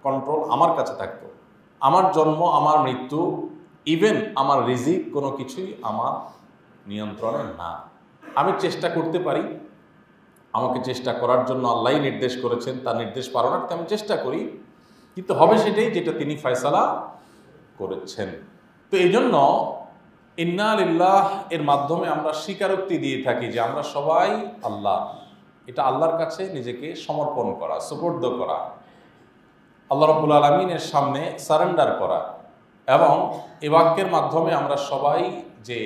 Control আমার কাছে থাকতো, আমার জন্ম, আমার মৃত্যু, ইভেন আমার রিজিক, কোনো কিছুই আমার নিয়ন্ত্রণে না। আমি চেষ্টা করতে পারি, আমাকে চেষ্টা করার জন্য আল্লাহই নির্দেশ করেছেন, তার নির্দেশ পালনার্থে আমি চেষ্টা করি, কিন্তু হবে সেটাই যেটা তিনি ফয়সালা করেছেন। তো এই জন্য ইন্না লিল্লাহ এর মাধ্যমে আমরা স্বীকারোক্তি দিয়ে থাকি যে আমরা সবাই আল্লাহ। এটা আল্লাহর কাছে নিজেকে সমর্পণ করা, সুপর্দ করা, আল্লাহ রাব্বুল আলামিনের সামনে সারেন্ডার করা। এবং এ বাক্যের মাধ্যমে আমরা সবাই যে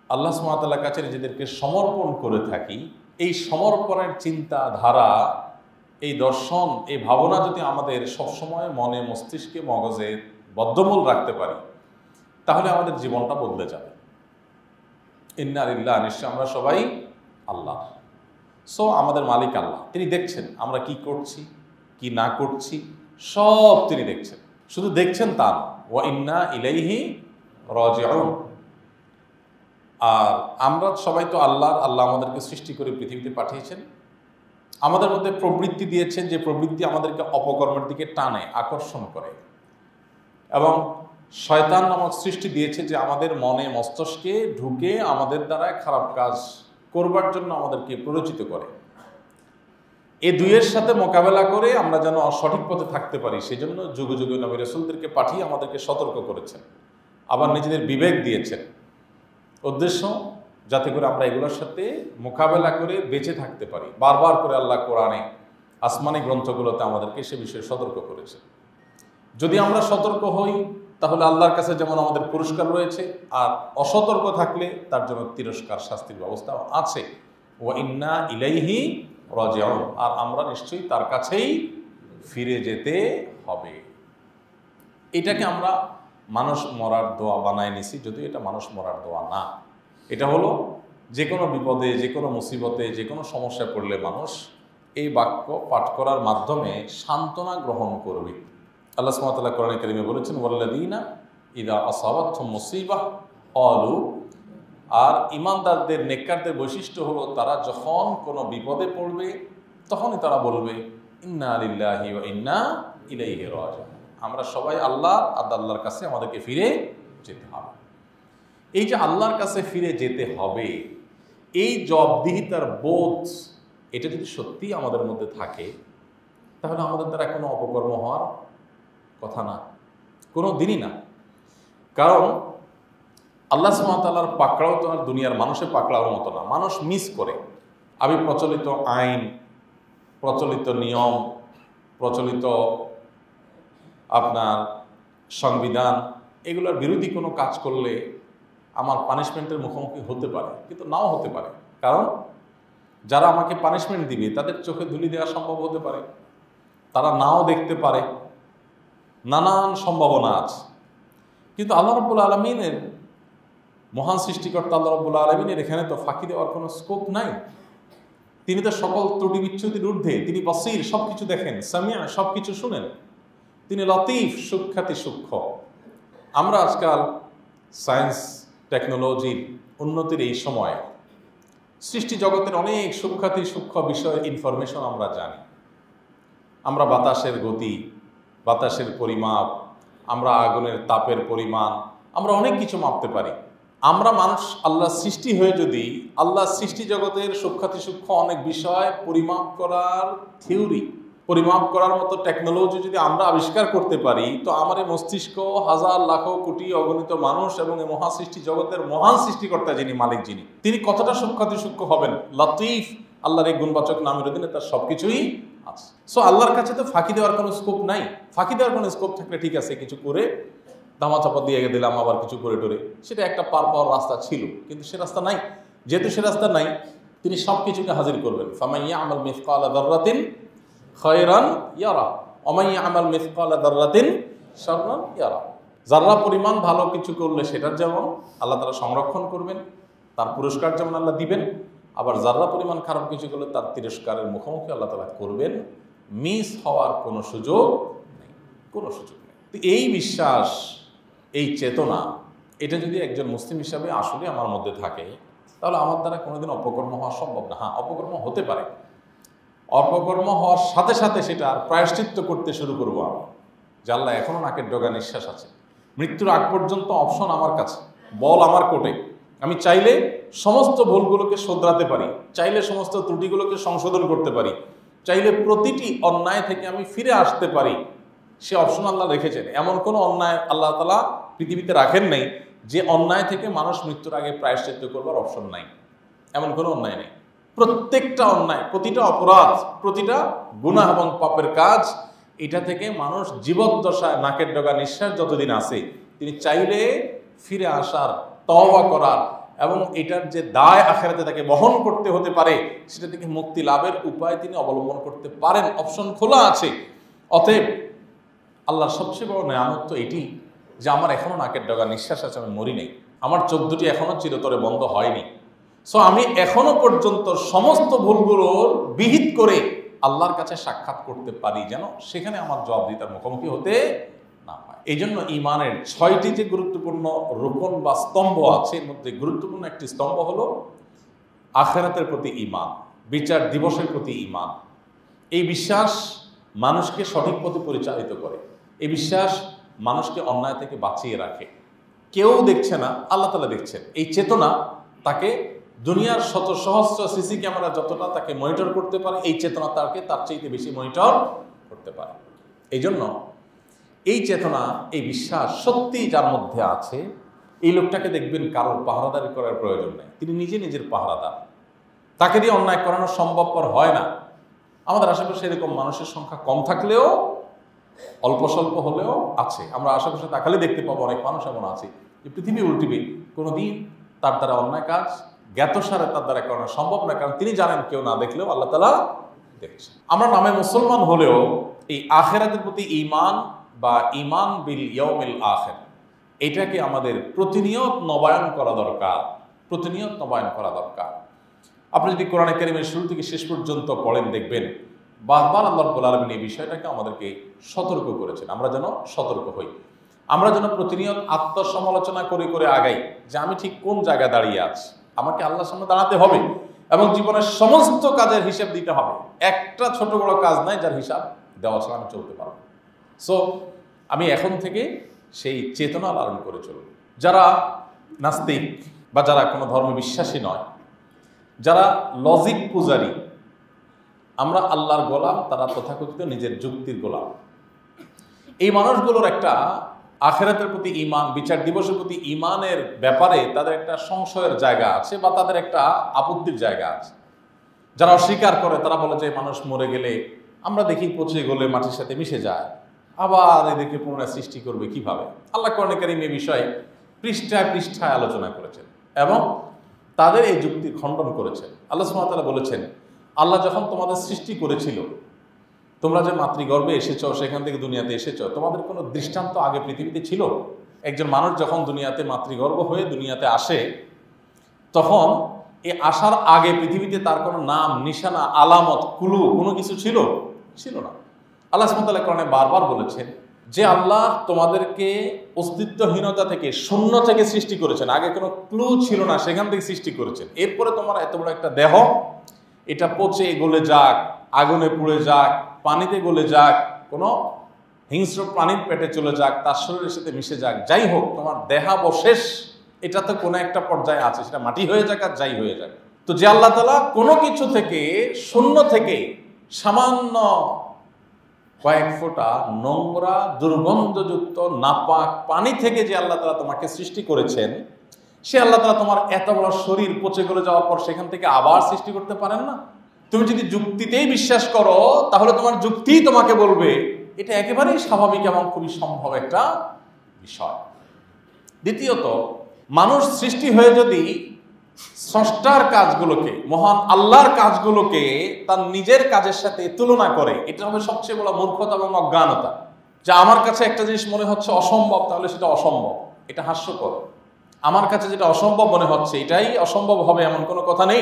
আল্লাহ সুবহানাহু ওয়া তাআলার কাছে নিজেদেরকে সমর্পণ করে থাকি, এই সমর্পণের চিন্তা ধারা, এই দর্শন, এই ভাবনা যদি আমাদের সবসময় মনে, মস্তিষ্কে, মগজে বদ্ধমূল রাখতে পারি, তাহলে আমাদের জীবনটা বদলে যাবে। ইন্না লিল্লাহ, নিশ্চয় আমরা সবাই আল্লাহ। সো আমাদের মালিক আল্লাহ, তিনি দেখছেন আমরা কি করছি কি না করছি, সব তিনি দেখছেন। শুধু দেখছেন তা না, ওয়া ইন্না ইলাইহি রাজিউন। আর আমরা সবাই তো আল্লাহ আমাদেরকে সৃষ্টি করে পৃথিবীতে পাঠিয়েছেন, আমাদের মধ্যে প্রবৃত্তি দিয়েছেন, যে প্রবৃত্তি আমাদেরকে অপকর্মের দিকে টানে, আকর্ষণ করে। এবং শয়তান নামক সৃষ্টি দিয়েছে যে আমাদের মনে, মস্তিষ্কে ঢুকে আমাদের দ্বারা খারাপ কাজ করবার জন্য আমাদেরকে প্ররোচিত করে। এই দুইয়ের সাথে মোকাবেলা করে আমরা যেন সঠিক পথে থাকতে পারি, সেজন্য যুগে যুগে নবী রাসূলদেরকে পাঠিয়ে আমাদেরকে সতর্ক করেছেন, আবার নিজেদের বিবেক দিয়েছেন। উদ্দেশ্য যাতে করে আমরা এগুলোর সাথে মোকাবেলা করে বেঁচে থাকতে পারি। বারবার করে আল্লাহ কোরআনে, আসমানি গ্রন্থগুলোতে আমাদেরকে সে বিষয়ে সতর্ক করেছে। যদি আমরা সতর্ক হই তাহলে আল্লাহর কাছে যেমন আমাদের পুরস্কার রয়েছে, আর অসতর্ক থাকলে তার জন্য তিরস্কার, শাস্তির ব্যবস্থাও আছে। ওয়া ইন্না ইলাইহি রাজিউন, আর আমরা নিশ্চয়ই তার কাছেই ফিরে যেতে হবে। এটাকে আমরা মানুষ মরার দোয়া বানায় নিছি, যদিও এটা মানুষ মরার দোয়া না। এটা হলো যে কোনো বিপদে, যে কোনো মুসিবতে, যে কোনো সমস্যায় পড়লে মানুষ এই বাক্য পাঠ করার মাধ্যমে সান্ত্বনা গ্রহণ করবে। আল্লাহ সুবহানাহু ওয়া তাআলা কোরআনে কারিমে বলেছেন, ওয়াল্লাযীনা ইযা আসাবাতহুম মুসিবাহ ক্বালু, আর ঈমানদারদের, নেককারদের বৈশিষ্ট্য হলো তারা যখন কোনো বিপদে পড়বে তখনই তারা বলবে ইন্না লিল্লাহি ওয়া ইন্না ইলাইহি রাজিউন, আমরা সবাই আল্লাহ, আর আল্লাহর কাছে আমাদেরকে ফিরে যেতে হবে। এই যে আল্লাহর কাছে ফিরে যেতে হবে, এই জবাবদিহিতার বোধ, এটা যদি সত্যি আমাদের মধ্যে থাকে, তাহলে আমাদের দ্বারা কোনো অপকর্ম হওয়ার কথা না, কোনো দিনই না। কারণ আল্লাহ সুবহানাহু ওয়া তাআলার পাকড়াও তো আর দুনিয়ার মানুষের পাকড়াওয়ার মতো না। মানুষ মিস করে। আমি প্রচলিত আইন, প্রচলিত নিয়ম, প্রচলিত আপনার সংবিধান, এগুলোর বিরোধী কোনো কাজ করলে আমার পানিশমেন্টের মুখোমুখি হতে পারে, কিন্তু নাও হতে পারে। কারণ যারা আমাকে পানিশমেন্ট দিবে তাদের চোখে ধুলি দেওয়া সম্ভব হতে পারে, তারা নাও দেখতে পারে, নানান সম্ভাবনা আছে। কিন্তু আল্লাহ রাব্বুল আলামিনের, মহান সৃষ্টিকর্তা আল্লাহ রাব্বুল আলামিনের এখানে তো ফাঁকি দেওয়ার কোনো স্কোপ নাই। তিনি তো সকল ত্রুটি বিচ্যুতির ঊর্ধ্বে, তিনি বসীর, সব কিছু দেখেন, সামিয়া, সব কিছু শুনেন, তিনি লতিফ, সুখ্যাতি সূক্ষ্ম। আমরা আজকাল সায়েন্স টেকনোলজির উন্নতির এই সময় সৃষ্টি জগতের অনেক সুখ্যাতি সূক্ষ্ম বিষয়ের ইনফরমেশন আমরা জানি। আমরা বাতাসের গতি, বাতাসের পরিমাপ, আমরা আগুনের তাপের পরিমাণ, আমরা অনেক কিছু মাপতে পারি। আমরা মানুষ আল্লাহ সৃষ্টি হয়ে যদি আল্লাহ সৃষ্টি জগতের সুখ্যাতি সূক্ষ্ম অনেক বিষয় পরিমাপ করার থিওরি, পরিমাপ করার মতো টেকনোলজি যদি আমরা আবিষ্কার করতে পারি, তো আমার এই মস্তিষ্ক, হাজার লাখো কোটি অগণিত মানুষ এবং এই মহাসৃষ্টি জগতের মহান সৃষ্টিকর্তা যিনি, মালিক যিনি, তিনি কতটা সুখ্যাতি সূক্ষ্ম হবেন। লতিফ, আল্লাহর এই গুণবাচক নামের অধীনে তার সবকিছুই আছে। সো আল্লাহর কাছে তো ফাঁকি দেওয়ার কোনো স্কোপ নাই। ফাঁকি দেওয়ার কোনো স্কোপ থাকলে ঠিক আছে, কিছু করে ধামাচাপা দিয়ে দিলাম, আবার কিছু করে টোরে, সেটা একটা পার পাওয়ার রাস্তা ছিল, কিন্তু সে রাস্তা নাই। যেহেতু সে রাস্তা নাই, তিনি সব কিছুকে হাজির করবেন। ফামান ইয়ামাল মিসকালা যাররাতিন খায়রান ইয়ারা ওয়া মান ইয়ামাল মিসকালা যাররাতিন শাররান ইয়ারা। যারা পরিমাণ ভালো কিছু করলে সেটার যেমন আল্লাহ তাআলা সংরক্ষণ করবেন, তার পুরস্কার যেমন আল্লাহ দিবেন, আবার যারা পরিমাণ খারাপ কিছু করলে তার তিরস্কারের মুখোমুখি আল্লাহ তাআলা করবেন। মিস হওয়ার কোনো সুযোগ নেই, কোনো সুযোগ নেই। তো এই বিশ্বাস, এই চেতনা, এটা যদি একজন মুসলিম হিসাবে আসলে আমার মধ্যে থাকে, তাহলে আমার দ্বারা কোনোদিন অপকর্ম হওয়া সম্ভব না। হ্যাঁ, অপকর্ম হতে পারে, অপকর্ম হওয়ার সাথে সাথে সেটা প্রায়শ্চিত্ত করতে শুরু করবো আমি, যে আল্লাহ এখনো নাকের ডগা নিঃশ্বাস আছে, মৃত্যুর আগ পর্যন্ত অপশন আমার কাছে, বল আমার কোর্টে, আমি চাইলে সমস্ত ভুলগুলোকে শোধরাতে পারি, চাইলে সমস্ত ত্রুটিগুলোকে সংশোধন করতে পারি, চাইলে প্রতিটি অন্যায় থেকে আমি ফিরে আসতে পারি। সে অপশন আল্লাহ রেখেছেন। এমন কোনো অন্যায় আল্লাহ তাআলা পৃথিবীতে রাখেন নাই যে অন্যায় থেকে মানুষ মৃত্যুর আগে প্রায়শ্চিত্ত করবার অপশন নাই। এমন কোনো অন্যায় নেই। প্রত্যেকটা অন্যায়, প্রতিটা অপরাধ, প্রতিটা গুনাহ এবং পাপের কাজ, এটা থেকে মানুষ জীবদ্দশায় নাকের ডগা নিঃশ্বাস যতদিন আছে তিনি চাইলে ফিরে আসার, তওবা করার এবং এটার যে দায় আখিরাতে তাকে বহন করতে হতে পারে সেটা থেকে মুক্তি লাভের উপায় তিনি অবলম্বন করতে পারেন। অপশন খোলা আছে। অতএব আল্লাহর সবচেয়ে বড় নেয়ামত তো এটি যে আমার এখনো নাকের ডগা নিঃশ্বাস আছে, আমি মরি নাই, আমার চোখ দুটি এখনো চিরতরে বন্ধ হয়নি। সো আমি এখনো পর্যন্ত সমস্ত ভুলগুলোর বিহিত করে আল্লাহর কাছে সাক্ষাৎ করতে পারি, যেন সেখানে আমার জবাবদিহিতার মুখোমুখি হতে না হয়। এই জন্য ইমানের 6টি যে গুরুত্বপূর্ণ রোকন বা স্তম্ভ আছে, এর মধ্যে গুরুত্বপূর্ণ একটি স্তম্ভ হলো আখিরাতের প্রতি ঈমান, বিচার দিবসের প্রতি ঈমান। এই বিশ্বাস মানুষকে সঠিক পথে পরিচালিত করে। এই বিশ্বাস মানুষকে অন্যায় থেকে বাঁচিয়ে রাখে। কেউ দেখছে না, আল্লাহ তাআলা দেখছেন। এই চেতনা তাকে দুনিয়ার শত সহস্র সিসি ক্যামেরা যতটা তাকে মনিটর করতে পারে, এই চেতনা তাকে তার চাইতে বেশি মনিটর করতে পারে। এই জন্য এই চেতনা, এই বিশ্বাস সত্যি যার মধ্যে আছে, এই লোকটাকে দেখবেন কারোর পাহারাদারি করার প্রয়োজন নেই। তিনি নিজে নিজের পাহারাদার। তাকে দিয়ে অন্যায় করানো সম্ভবপর হয় না। আমাদের আশেপাশে এরকম মানুষের সংখ্যা কম থাকলেও, অল্প স্বল্প হলেও আছে। আমরা আশেপাশে তাকালে দেখতে পাবো অনেক মানুষ এমন আছে যে পৃথিবী উল্টিবে, কোনোদিন তার দ্বারা অন্যায় কাজ জ্ঞাতসারে তার দ্বারা করানো সম্ভব না, কারণ তিনি জানেন কেউ না দেখলেও আল্লাহ তাআলা দেখছেন। আমরা নামে মুসলমান হলেও এই আখিরাতের প্রতি ঈমান বা ঈমান বিল ইয়াউমিল আখির, এটাকে আমাদের প্রতিনিয়ত নবায়ন করা দরকার, প্রতিনিয়ত নবায়ন করা দরকার। আপনি যদি কোরআনে কারীমের শুরু থেকে শেষ পর্যন্ত পড়েন, দেখবেন বারবার আল্লাহ রাব্বুল আলামিন এই বিষয়টাকে আমাদেরকে সতর্ক করেছেন। আমরা যেন সতর্ক হই, আমরা যেন প্রতিনিয়ত আত্মসমালোচনা করে করে আগাই যে আমি ঠিক কোন জায়গায় দাঁড়িয়ে আছি। আমাকে আল্লাহর সামনে দাঁড়াতে হবে এবং জীবনের সমস্ত কাজের হিসাব দিতে হবে। একটা ছোট বড় কাজ নাই যার হিসাব দেওয়া ছাড়া আমি চলতে পারবো। সো আমি এখন থেকে সেই চেতনা লালন করে চলব। যারা নাস্তিক বা যারা কোনো ধর্মে বিশ্বাসী নয়, যারা লজিক পূজারী, আমরা আল্লাহর গোলাম, তারা তথাকথিত নিজের যুক্তির গোলাম। এই মানুষগুলোর একটা আখিরাতের প্রতি ঈমান, বিচার দিবসের প্রতি ঈমানের ব্যাপারে তাদের একটা সংশয়ের জায়গা আছে বা তাদের একটা আপত্তির জায়গা আছে। যারা অস্বীকার করে তারা বলে যে মানুষ মরে গেলে আমরা দেখি পচে গলে মাটির সাথে মিশে যায়, আবার এদেরকে পুনরায় সৃষ্টি করবে কিভাবে। আল্লাহ কোরআনে কারীম এই বিষয়ে পৃষ্ঠায় পৃষ্ঠায় আলোচনা করেছেন এবং তাদের এই যুক্তি খণ্ডন করেছেন। আল্লাহ সুবহানাহু ওয়া তাআলা বলেছেন, আল্লাহ যখন তোমাদের সৃষ্টি করেছিল, তোমরা যে মাতৃগর্ভে এসেছো, সেখান থেকে দুনিয়াতে এসেছো, তোমাদের কোনো দৃষ্টান্ত আগে পৃথিবীতে ছিল? একজন মানুষ যখন দুনিয়াতে মাতৃগর্ভ হয়ে দুনিয়াতে আসে, তখন এই আসার আগে পৃথিবীতে তার কোনো নাম, নিশানা, আলামত, ক্লু কোনো কিছু ছিল? ছিল না। আল্লাহ সুবহানাহু ওয়া তাআলা কোরআনে বারবার বলেছেন যে আল্লাহ তোমাদেরকে অস্তিত্বহীনতা থেকে, শূন্য থেকে সৃষ্টি করেছেন। আগে কোনো ক্লু ছিল না, সেখান থেকে সৃষ্টি করেছেন। এরপরে তোমার এত বড় একটা দেহ, এটা পচে গলে যাক, আগুনে পুড়ে যাক, পানিতে গলে যাক, কোনো হিংস্র প্রাণীর পেটে চলে যাক, তার শরীরের সাথে মিশে যাক, যাই হোক, তোমার দেহাবশেষ এটা তো কোনো একটা পর্যায়ে আছে, সেটা মাটি হয়ে যাক আর যাই হয়ে যাক। তো যে আল্লাহ তাআলা কোনো কিছু থেকে, শূন্য থেকে, সামান্য কয়েক ফোঁটা নোংরা, দুর্গন্ধযুক্ত, নাপাক পানি থেকে যে আল্লাহ তাআলা তোমাকে সৃষ্টি করেছেন, সে আল্লাহ তাআলা তোমার এত বড় শরীর পচে গলে যাওয়ার পর সেখান থেকে আবার সৃষ্টি করতে পারেন না? তুমি যদি যুক্তিতেই বিশ্বাস করো, তাহলে তোমার যুক্তিই তোমাকে বলবে এটা একেবারেই স্বাভাবিক এবং খুবই সম্ভব একটা বিষয়। দ্বিতীয়ত, মানুষ সৃষ্টি হয়ে যদি স্রষ্টার কাজগুলোকে, মহান আল্লাহর কাজগুলোকে তার নিজের কাজের সাথে তুলনা করে, এটা হবে সবচেয়ে বড় মূর্খতা এবং অজ্ঞানতা। যে আমার কাছে একটা জিনিস মনে হচ্ছে অসম্ভব, তাহলে সেটা অসম্ভব, এটা হাস্যকর। আমার কাছে যেটা অসম্ভব মনে হচ্ছে এটাই অসম্ভব হবে এমন কোনো কথা নেই।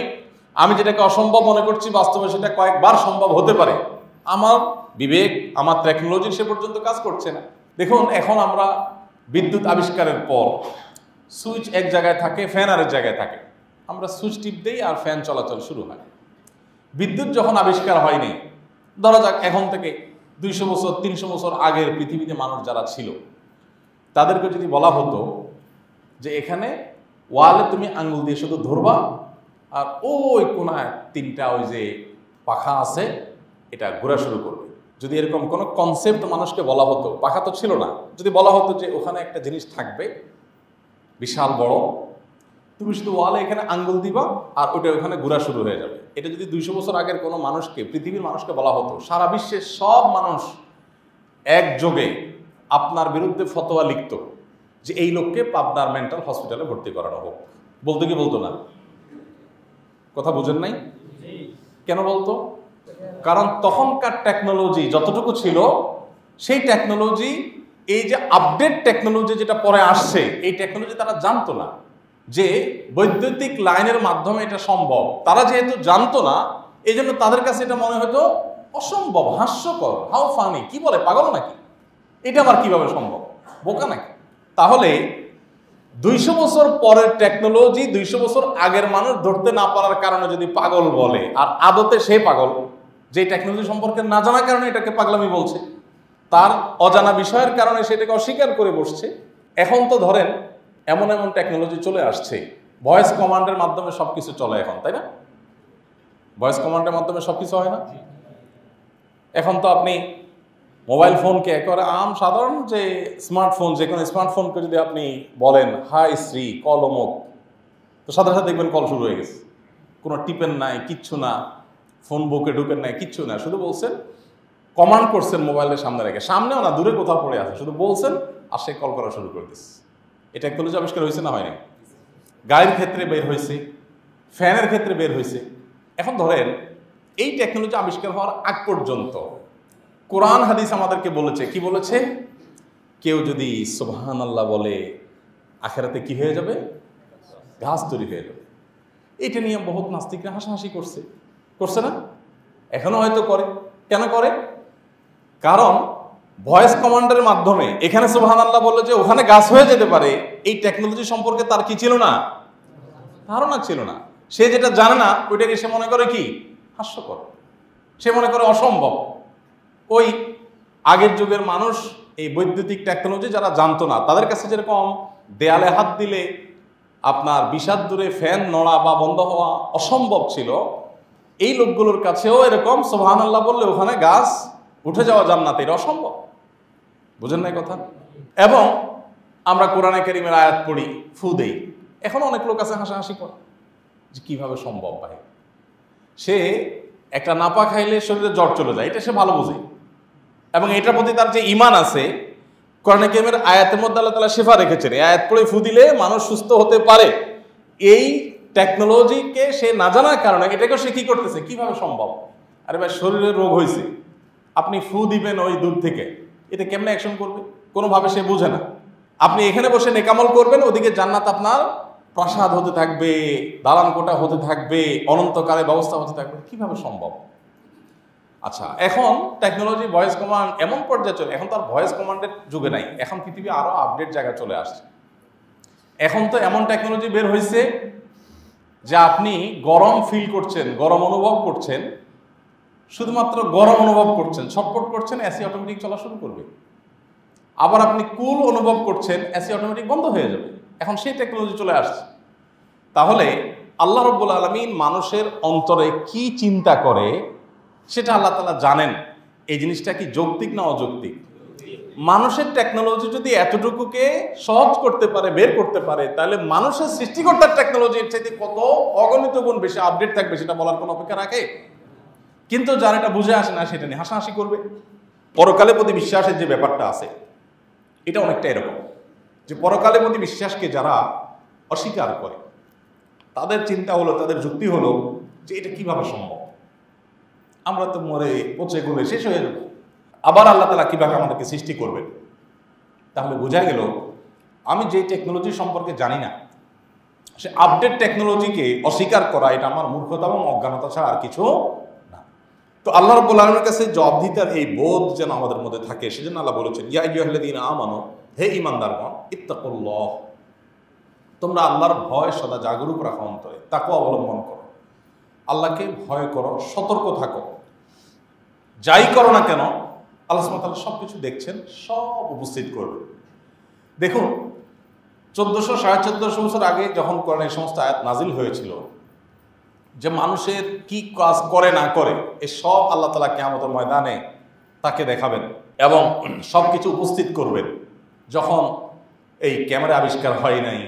আমি যেটাকে অসম্ভব মনে করছি, বাস্তবে সেটা কয়েকবার সম্ভব হতে পারে। আমার বিবেক, আমার টেকনোলজি সে পর্যন্ত কাজ করছে না। দেখুন, এখন আমরা বিদ্যুৎ আবিষ্কারের পর সুইচ এক জায়গায় থাকে, ফ্যান আরেক জায়গায় থাকে। আমরা সুইচ টিপ দেই আর ফ্যান চলাচল শুরু হয়। বিদ্যুৎ যখন আবিষ্কার হয়নি, ধরা যাক এখন থেকে 200 বছর 300 বছর আগের পৃথিবীতে মানুষ যারা ছিল তাদেরকে যদি বলা হতো যে এখানে ওয়ালে তুমি আঙ্গুল দিয়ে শুধু ধরবা আর ওই কোনায় 3টা ওই যে পাখা আছে এটা ঘোরা শুরু করবে, যদি এরকম কোনো কনসেপ্ট মানুষকে বলা হতো, পাখা তো ছিল না, যদি বলা হতো যে ওখানে একটা জিনিস থাকবে বিশাল বড়, তুমি শুধু ওয়ালে এখানে আঙ্গুল দিবা আর ওটা ওখানে ঘোরা শুরু হয়ে যাবে, এটা যদি 200 বছর আগের কোনো মানুষকে, পৃথিবীর মানুষকে বলা হতো, সারা বিশ্বের সব মানুষ একযোগে আপনার বিরুদ্ধে ফতোয়া লিখত যে এই লোককে পাবনার মেন্টাল হসপিটালে ভর্তি করানো হোক, বলতো কি বলতো না? কথা বুঝেন নাই? কেন বলতো? কারণ তখনকার টেকনোলজি যতটুকু ছিল সেই টেকনোলজি, এই যে আপডেট টেকনোলজি যেটা পরে আসছে, এই টেকনোলজি তারা জানতো না যে বৈদ্যুতিক লাইনের মাধ্যমে এটা সম্ভব। তারা যেহেতু জানতো না, এই জন্য তাদের কাছে এটা মনে হতো অসম্ভব, হাস্যকর, হাউ ফানি, কি বলে, পাগল নাকি, এটা আবার কিভাবে সম্ভব, বোকা নাকি? তাহলে 200 বছর পরের টেকনোলজি 200 বছর আগের মানুষ ধরতে না পারার কারণে যদি পাগল বলে, আর আদতে সে পাগল, যে টেকনোলজি সম্পর্কে না জানার কারণে এটাকে পাগলামি বলছে, তার অজানা বিষয়ের কারণে সেটাকে অস্বীকার করে বসছে। এখন তো ধরেন এমন এমন টেকনোলজি চলে আসছে, ভয়েস কমান্ডের মাধ্যমে সবকিছু চলে এখন, তাই না? ভয়েস কমান্ডের মাধ্যমে সবকিছু হয় না? এখন তো আপনি মোবাইল ফোনকে একেবারে সাধারণ যে স্মার্টফোন, যে কোনো স্মার্টফোনকে যদি আপনি বলেন হাই শ্রী কল অমুক, তো সাথে সাথে দেখবেন কল শুরু হয়ে গেছে, কোনো টিপেন নাই, কিচ্ছু না, ফোন বুকে ঢুকেন নাই, কিচ্ছু না, শুধু বলছেন, কমান্ড করছেন মোবাইলের সামনে রেখে, সামনেও না, দূরে কোথাও পড়ে আছে, শুধু বলছেন আর সে কল করা শুরু করে দিচ্ছে। এই টেকনোলজি আবিষ্কার হয়েছে না হয়নি? গাড়ির ক্ষেত্রে বের হয়েছে, ফ্যানের ক্ষেত্রে বের হয়েছে। এখন ধরেন এই টেকনোলজি আবিষ্কার হওয়ার আগ পর্যন্ত কোরআন হাদিস আমাদেরকে বলেছে, কি বলেছে? কেউ যদি সুবহানাল্লাহ বলে আখেরাতে কি হয়ে যাবে? ঘাস তৈরি হয়ে যাবে। এটা নিয়ে বহুত নাস্তিকরা হাসাহাসি করছে না? এখনো হয়তো করে। কেন করে? কারণ ভয়েস কমান্ডের মাধ্যমে এখানে সুবহানাল্লাহ বললে যে ওখানে গাছ হয়ে যেতে পারে, এই টেকনোলজি সম্পর্কে তার কি ছিল না? ধারণা ছিল না। সে যেটা জানে না ওইটাকে সে মনে করে কি হাস্যকর, সে মনে করে অসম্ভব। ওই আগের যুগের মানুষ এই বৈদ্যুতিক টেকনোলজি যারা জানতো না, তাদের কাছে যেরকম দেয়ালে হাত দিলে আপনার 20 হাত দূরে ফ্যান নড়া বা বন্ধ হওয়া অসম্ভব ছিল, এই লোকগুলোর কাছেও এরকম সুবহানাল্লাহ বললে ওখানে গাছ উঠে যাওয়া জান্নাতে, এটা অসম্ভব। বুঝেন না কথা? এবং আমরা কোরআনে কারীমের আয়াত পড়ি, ফু দেই, এখন অনেক লোক আছে হাসাহাসি করে যে কিভাবে সম্ভব ভাই, সে একটা নাপা খাইলে শরীরে জ্বর চলে যায়, এটা সে ভালো বোঝে, এবং এটার প্রতি তার যে ঈমান আছে, কোরআনে কারীমের আয়াতের মধ্যে আল্লাহ তাআলা শিফা রেখেছেন, এই আয়াত পড়ে ফু দিলে মানুষ সুস্থ হতে পারে, এই টেকনোলজিকে সে না জানার কারণে এটাকে সে কি করতেছে, কিভাবে সম্ভব? আরে ভাই, শরীরের রোগ হয়েছে, আপনি ফু দিবেন ওই দূর থেকে, এটা কেমনে অ্যাকশন করবে? কোনোভাবে সে বুঝে না। আপনি এখানে বসে নেকামল করবেন, ওদিকে জান্নাত আপনার প্রাসাদ হতে থাকবে, দালান কোটা হতে থাকবে, অনন্তকালে ব্যবস্থা হতে থাকবে, কিভাবে সম্ভব? আচ্ছা, এখন টেকনোলজি ভয়েস কমান্ড এমন পর্যায়ে চলে, এখন তো আর ভয়েস কমান্ডের যুগে নাই, এখন পৃথিবী আরো আপডেট জায়গায় চলে আসছে। এখন তো এমন টেকনোলজি বের হয়েছে যে আপনি গরম ফিল করছেন, গরম অনুভব করছেন, শুধুমাত্র গরম অনুভব করছেন, ছটফট করছেন, এসি অটোমেটিক চলা শুরু করবে। আবার আপনি কুল অনুভব করছেন, এসি অটোমেটিক বন্ধ হয়ে যাবে। এখন সেই টেকনোলজি চলে আসছে। তাহলে আল্লাহ রাব্বুল আলামিন মানুষের অন্তরে কি চিন্তা করে সেটা আল্লাহ তাআলা জানেন। এই জিনিসটা কি যৌক্তিক না অযৌক্তিক? মানুষের টেকনোলজি যদি এতটুকুকে সহজ করতে পারে, বের করতে পারে, তাহলে মানুষের সৃষ্টিকর্তার টেকনোলজির চাইতে কত অগণিত গুণ বেশি আপডেট থাকবে, সেটা বলার কোনো অপেক্ষা রাখে? কিন্তু যারা এটা বুঝে আসে না, সেটা নিয়ে হাসাহাসি করবে। পরকালের প্রতি বিশ্বাসের যে ব্যাপারটা আছে, এটা অনেকটা এরকম যে পরকালের প্রতি বিশ্বাসকে যারা অস্বীকার করে, তাদের চিন্তা হলো, তাদের যুক্তি হলো যে এটা কিভাবে সম্ভব, আমরা তো মরে পচে গলে শেষ হয়ে যাবো, আবার আল্লাহ তাআলা কিভাবে আমাদেরকে সৃষ্টি করবেন? তাহলে বোঝা গেল আমি যে টেকনোলজি সম্পর্কে জানি না, সে আপডেট টেকনোলজিকে অস্বীকার করা, এটা আমার মূর্খতা এবং অজ্ঞানতা ছাড়া আর কিছু না। তো আল্লাহ রাব্বুল আলামিনের কাছে জবাবদিহিতার এই বোধ যেন আমাদের মধ্যে থাকে, সেজন্য আল্লাহ বলেছেন, ইয়া আইয়ুহাল্লাযীনা আমানু, হে ঈমানদারগণ, ইত্তাকুল্লাহ, তোমরা আল্লাহর ভয় সদা জাগরুক রাখো, অন্তরে তাকওয়া অবলম্বন করো। আল্লাহকে ভয় করো, সতর্ক থাকো। যাই করো না কেন আল্লাহ সুবহানাহু ওয়া তাআলা সব কিছু দেখছেন, সব উপস্থিত করবে। দেখুন 1400-1450 বছর আগে যখন কোরআনে এই সমস্ত আয়াত নাজিল হয়েছিল, যে মানুষের কি কাজ করে না করে এ সব আল্লাহ তাআলা কিয়ামতের ময়দানে তাকে দেখাবেন এবং সব কিছু উপস্থিত করবেন। যখন এই ক্যামেরা আবিষ্কার হয় নাই,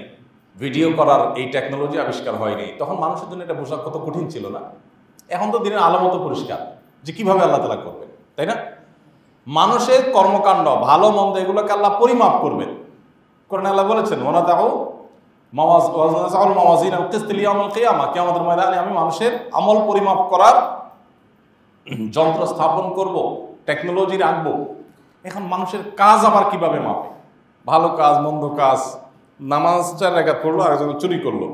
ভিডিও করার এই টেকনোলজি আবিষ্কার হয়নি, তখন মানুষের জন্য এটা বোঝা কত কঠিন ছিল না? এখন তো দিনের আলো মতো পরিষ্কার যে কিভাবে আল্লাহ তাআলা করবেন, তাই না? মানুষের কর্মকাণ্ড ভালো মন্দ এগুলোকে আল্লাহ পরিমাপ করবেন। কোরআনে আল্লাহ বলেছেন কিয়ামতের ময়দানে আমি মানুষের আমল পরিমাপ করার যন্ত্র স্থাপন করব, টেকনোলজি রাখবো। এখন মানুষের কাজ আবার কিভাবে মাপে? ভালো কাজ মন্দ কাজ, নামাজ 4 রাকাত পড়লো আর একজন চুরি করলো,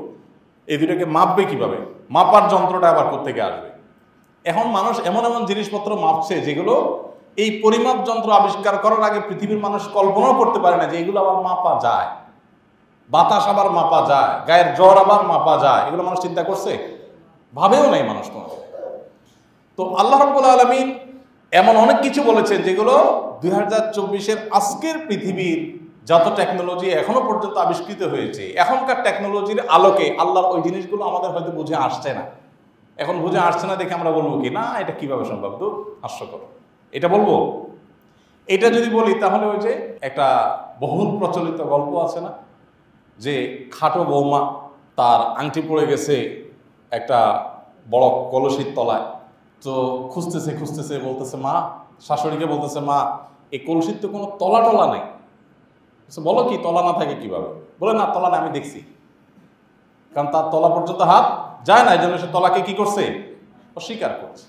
এই দুটাকে মাপবে কিভাবে? মাপার যন্ত্রটা আবার কোত্থেকে আসবে? এখন মানুষ এমন এমন জিনিসপত্র মাপছে যেগুলো এই পরিমাপ যন্ত্র আবিষ্কার করার আগে পৃথিবীর মানুষ কল্পনাও করতে পারে না যে এগুলো আবার মাপা যায়। বাতাস আবার মাপা যায়, গায়ের জ্বর আবার মাপা যায়, এগুলো মানুষ চিন্তা করছে? ভাবেও নাই মানুষ কোনো। তো আল্লাহ রাব্বুল আলামিন এমন অনেক কিছু বলেছেন যেগুলো 2024-এর আজকের পৃথিবীর যত টেকনোলজি এখনো পর্যন্ত আবিষ্কৃত হয়েছে, এখনকার টেকনোলজির আলোকে আল্লাহর ওই জিনিসগুলো আমাদের হয়তো বুঝে আসছে না। এখন বুঝে আসছে না দেখে আমরা বলবো কি না এটা কিভাবে সম্ভব, তো হাস্যকর, এটা বলবো? এটা যদি বলি তাহলে ওই যে একটা বহুল প্রচলিত গল্প আছে না, যে খাটো বৌমা তার আংটি পড়ে গেছে একটা বড় কলসির তলায়, তো খুঁজতেছে বলতেছে মা, শাশুড়িকে বলতেছে মা এই কলসির তো কোনো তলা টলা নেই। বলো কি তলা না থাকে কিভাবে? বলে না তলা না, আমি দেখছি। কারণ তার তলা পর্যন্ত হাত যায় না, এই জন্য সে তলাকে কি করছে? অস্বীকার করছে।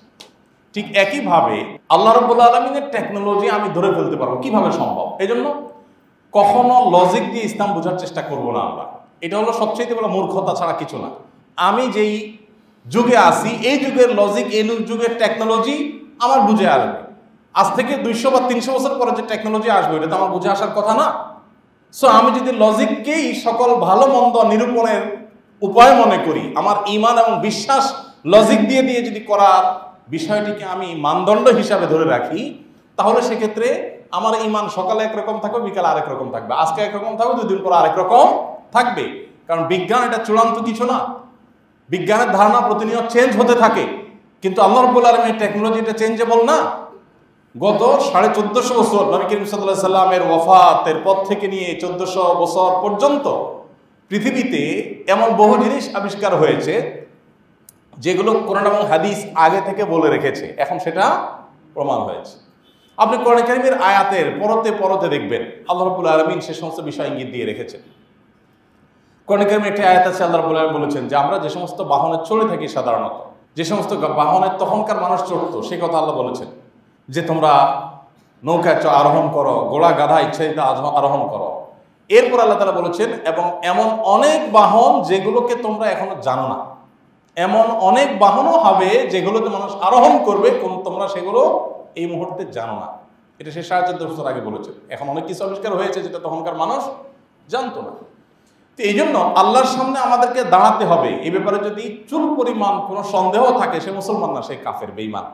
ঠিক একইভাবে আল্লাহ রাব্বুল আলামিনের টেকনোলজি আমি ধরে ফেলতে পারবো কিভাবে সম্ভব? এই জন্য কখনো লজিক দিয়ে ইসলাম বোঝার চেষ্টা করব না আমরা। এটা হলো সবচেয়ে বড় মূর্খতা ছাড়া কিছু না। আমি যেই যুগে আছি এই যুগের লজিক, এই যুগের টেকনোলজি আমার বুঝে আসবে। আজ থেকে 200 বা 300 বছর পরে যে টেকনোলজি আসবে এটা তো আমার বুঝে আসার কথা না। সো আমি যদি লজিককেই সকল ভালো মন্দ নিরূপণের উপায় মনে করি, আমার ঈমান এবং বিশ্বাস লজিক দিয়ে যদি করার বিষয়টিকে আমি মানদণ্ড হিসাবে ধরে রাখি, তাহলে সেক্ষেত্রে আমার ঈমান সকালে একরকম থাকবে, বিকালে আরেক রকম থাকবে, আজকে একরকম থাকবে, 2 দিন পর আরেক রকম থাকবে। কারণ বিজ্ঞান এটা চূড়ান্ত কিছু না, বিজ্ঞানের ধারণা প্রতিনিয়ত চেঞ্জ হতে থাকে। কিন্তু আল্লাহ রাব্বুল আলামিনের টেকনোলজি এটা চেঞ্জেবল না। গত 1450 বছর নবী করিম সাল্লাল্লাহু আলাইহি সাল্লামের ওয়াফাতের পর থেকে নিয়ে 1400 বছর পর্যন্ত পৃথিবীতে এমন বহু জিনিস আবিষ্কার হয়েছে যেগুলো কোরআন এবং হাদিস আগে থেকে বলে রেখেছে, এখন সেটা প্রমাণ হয়েছে। আপনি কোরআন কারীমের আয়াতের পরতে পরতে দেখবেন আল্লাহ রাব্বুল আলামিন সে সমস্ত বিষয় ইঙ্গিত দিয়ে রেখেছেন। কোরআন কারীমে একটি আয়াত আছে, আল্লাহ রাব্বুল আলামিন বলেছেন যে আমরা যে সমস্ত বাহনে চড়ে থাকি, সাধারণত যে সমস্ত বাহনে তখনকার মানুষ চড়তো, সে কথা আল্লাহ বলেছেন যে তোমরা নৌকায় আরোহণ করো, ঘোড়া গাধা ইচ্ছাদিত আরোহণ করো। এরপর আল্লাহ তাআলা বলেছেন এবং এমন অনেক বাহন যেগুলোকে তোমরা এখনো জানো না, এমন অনেক বাহনও হবে যেগুলোতে মানুষ আরোহণ করবে, তোমরা সেগুলো এই মুহূর্তে জানো না। এটা সে 1450 বছর আগে বলেছে। এখন অনেক কিছু আবিষ্কার হয়েছে যেটা তখনকার মানুষ জানতো না। তো এই জন্য আল্লাহর সামনে আমাদেরকে দাঁড়াতে হবে। এই ব্যাপারে যদি চুল পরিমাণ কোনো সন্দেহ থাকে, সে মুসলমান না, সে কাফের, বেঈমান।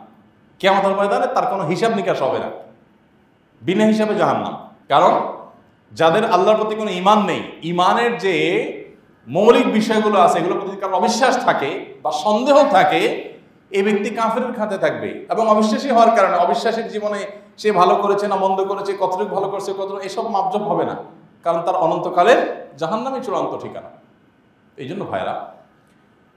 কিয়ামতের ময়দানে তার কোনো হিসাব নিকাশ হবে না, বিনা হিসাবে জাহান্নাম। কারণ যাদের আল্লাহর প্রতি কোনো ঈমান নেই, ঈমানের যে মৌলিক বিষয়গুলো আছে এগুলোর প্রতি কারণ অবিশ্বাস থাকে বা সন্দেহ থাকে, এই ব্যক্তি কাফেরের খাতে থাকবে। এবং অবিশ্বাসী হওয়ার কারণে অবিশ্বাসের জীবনে সে ভালো করেছে না মন্দ করেছে, কতটুকু ভালো করেছে কতটুকু, এসব মাপজোপ হবে না, কারণ তার অনন্তকালের জাহান্নামই চূড়ান্ত ঠিকানা। এই জন্য ভাইরা,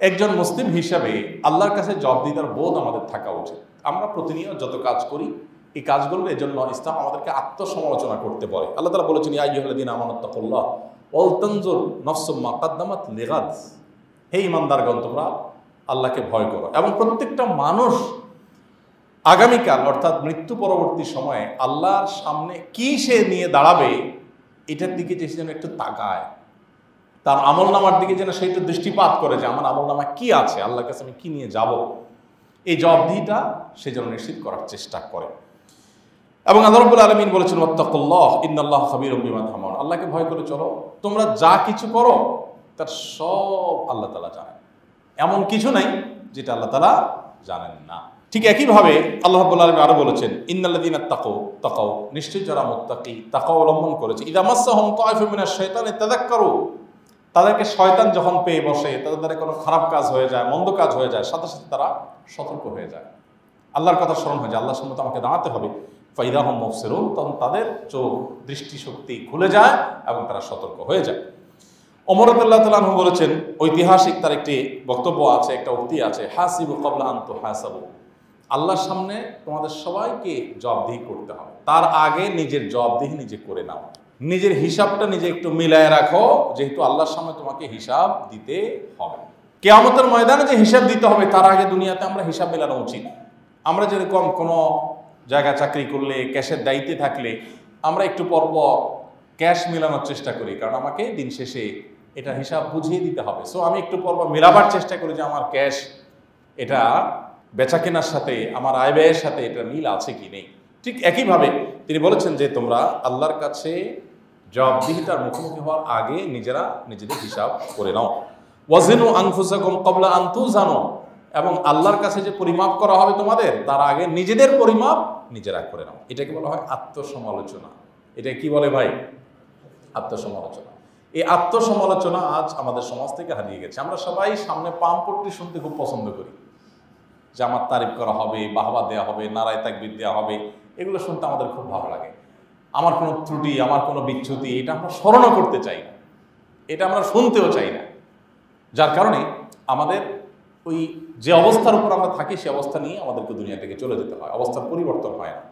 একজন মুসলিম হিসাবে আল্লাহর কাছে জবাবদিহিতার বোধ আমাদের থাকা উচিত। আমরা প্রতিনিয়ত যত কাজ করি এই কাজগুলোর এজন্য ইসলাম আমাদেরকে আত্মসমালোচনা করতে বলে। আল্লাহ তাআলা বলেছেন ইয়া আইয়ুহাল্লাযীনা আমানুত্তাকুল্লাহ ওয়াল তানজুর নাফসুম মা কাদ্দামাত লিগাদ। হে ঈমানদারগণ, তোমরা আল্লাহকে ভয় করো এবং প্রত্যেকটা মানুষ আগামীকাল অর্থাৎ মৃত্যু পরবর্তী সময়ে আল্লাহর সামনে কি সে নিয়ে দাঁড়াবে এটার দিকে যে যেন একটু তাকায়, তার আমলনামার দিকে যেন সে একটু দৃষ্টিপাত করে যে আমার আমলনামা কি আছে, আল্লাহর কাছে আমি কি নিয়ে যাব, এই জবাবদিহিটা সে যেন নিশ্চিত করার চেষ্টা করে। এবং আল্লাহ রাব্বুল আলামিন বলেছেন ওয়াত্তাকুল্লাহ ইন্নাল্লাহা খাবীরুম বিমা তা'মালুন। আল্লাহকে ভয় করে চলো, তোমরা যা কিছু করো তার সব আল্লাহ তাআলা জানেন। এমন কিছু নাই যেটা আল্লাহ তাআলা জানেন না। ঠিক একইভাবে আল্লাহ রাব্বুল আলামিন আরো বলেছেন, ইন্নাল্লাযীনা তাকাও, নিশ্চয়ই যারা মুত্তাকি, তাকওয়া অবলম্বন করেছে, ইযা মাসসাহুম তায়ফুম মিনাশ শাইতানি তাযাক্কারু, তাদেরকে শয়তান যখন পেয়ে বসে, তাদের দ্বারা কোনো খারাপ কাজ হয়ে যায়, মন্দ কাজ হয়ে যায়, সাথে সাথে তারা সতর্ক হয়ে যায়, আল্লাহর কথা স্মরণ হয়ে যায়, আল্লাহর সামনে আমাকে দাঁড়াতে হবে, ফাইদা হুম মুবসিরুন, তখন তাদের চোখ দৃষ্টিশক্তি খুলে যায় এবং তারা সতর্ক হয়ে যায়। ওমর রাদিয়াল্লাহু তাআলা আনহু বলেছেন, ঐতিহাসিক তার একটি বক্তব্য আছে, একটা উক্তি আছে, হাসিবু ক্বাবলা আন তুহাসাবু, আল্লাহর সামনে তোমাদের সবাইকে জবাবদিহি করতে হবে, তার আগে নিজের জবাবদিহি নিজে করে নাও, নিজের হিসাবটা নিজে একটু মিলায় রাখো, যেহেতু আল্লাহর সামনে তোমাকে হিসাব দিতে হবে। কিয়ামতের ময়দানে যে হিসাব দিতে হবে, তার আগে দুনিয়াতে আমরা হিসাব মেলানো উচিত। আমরা যেরকম কোনো জায়গায় চাকরি করলে, ক্যাশের দায়িত্বে থাকলে আমরা একটু পরপর ক্যাশ মেলানোর চেষ্টা করি, কারণ আমাকে দিন শেষে এটা হিসাব বুঝিয়ে দিতে হবে। সো আমি একটু পরপর মেলাবার চেষ্টা করি যে আমার ক্যাশ এটা বেচা কেনার সাথে, আমার আয় ব্যয়ের সাথে এটা মিল আছে কি নেই। ঠিক একইভাবে তিনি বলেছেন যে তোমরা আল্লাহর কাছে জবাবদিহিতার মুখোমুখি হওয়ার আগে নিজেরা নিজেদের হিসাব করে নাও। ওয়াজিনু আনফুসাকুম ক্বাবলা আন তুজানু, এবং আল্লাহর কাছে যে পরিমাপ করা হবে তোমাদের, তার আগে নিজেদের পরিমাপ নিজেরা করে নাও। এটাকে বলা হয় আত্মসমালোচনা। এটা কি বলে ভাই? আত্মসমালোচনা। এই আত্মসমালোচনা আজ আমাদের সমাজ থেকে হারিয়ে গেছে। আমরা সবাই সামনে পাম্পট্টি শুনতে খুব পছন্দ করি, যে আমার তারিফ করা হবে, বাহবা দেওয়া হবে, নারায় তাকবীর দেওয়া হবে, এগুলো শুনতে আমাদের খুব ভালো লাগে। আমার কোনো ত্রুটি, আমার কোনো বিচ্যুতি, এটা আমরা স্মরণও করতে চাই না, এটা আমরা শুনতেও চাই না। যার কারণে আমাদের ওই যে অবস্থার উপর আমরা থাকি, সে অবস্থা নিয়ে আমাদেরকে দুনিয়া থেকে চলে যেতে হয়, অবস্থার পরিবর্তন হয় না।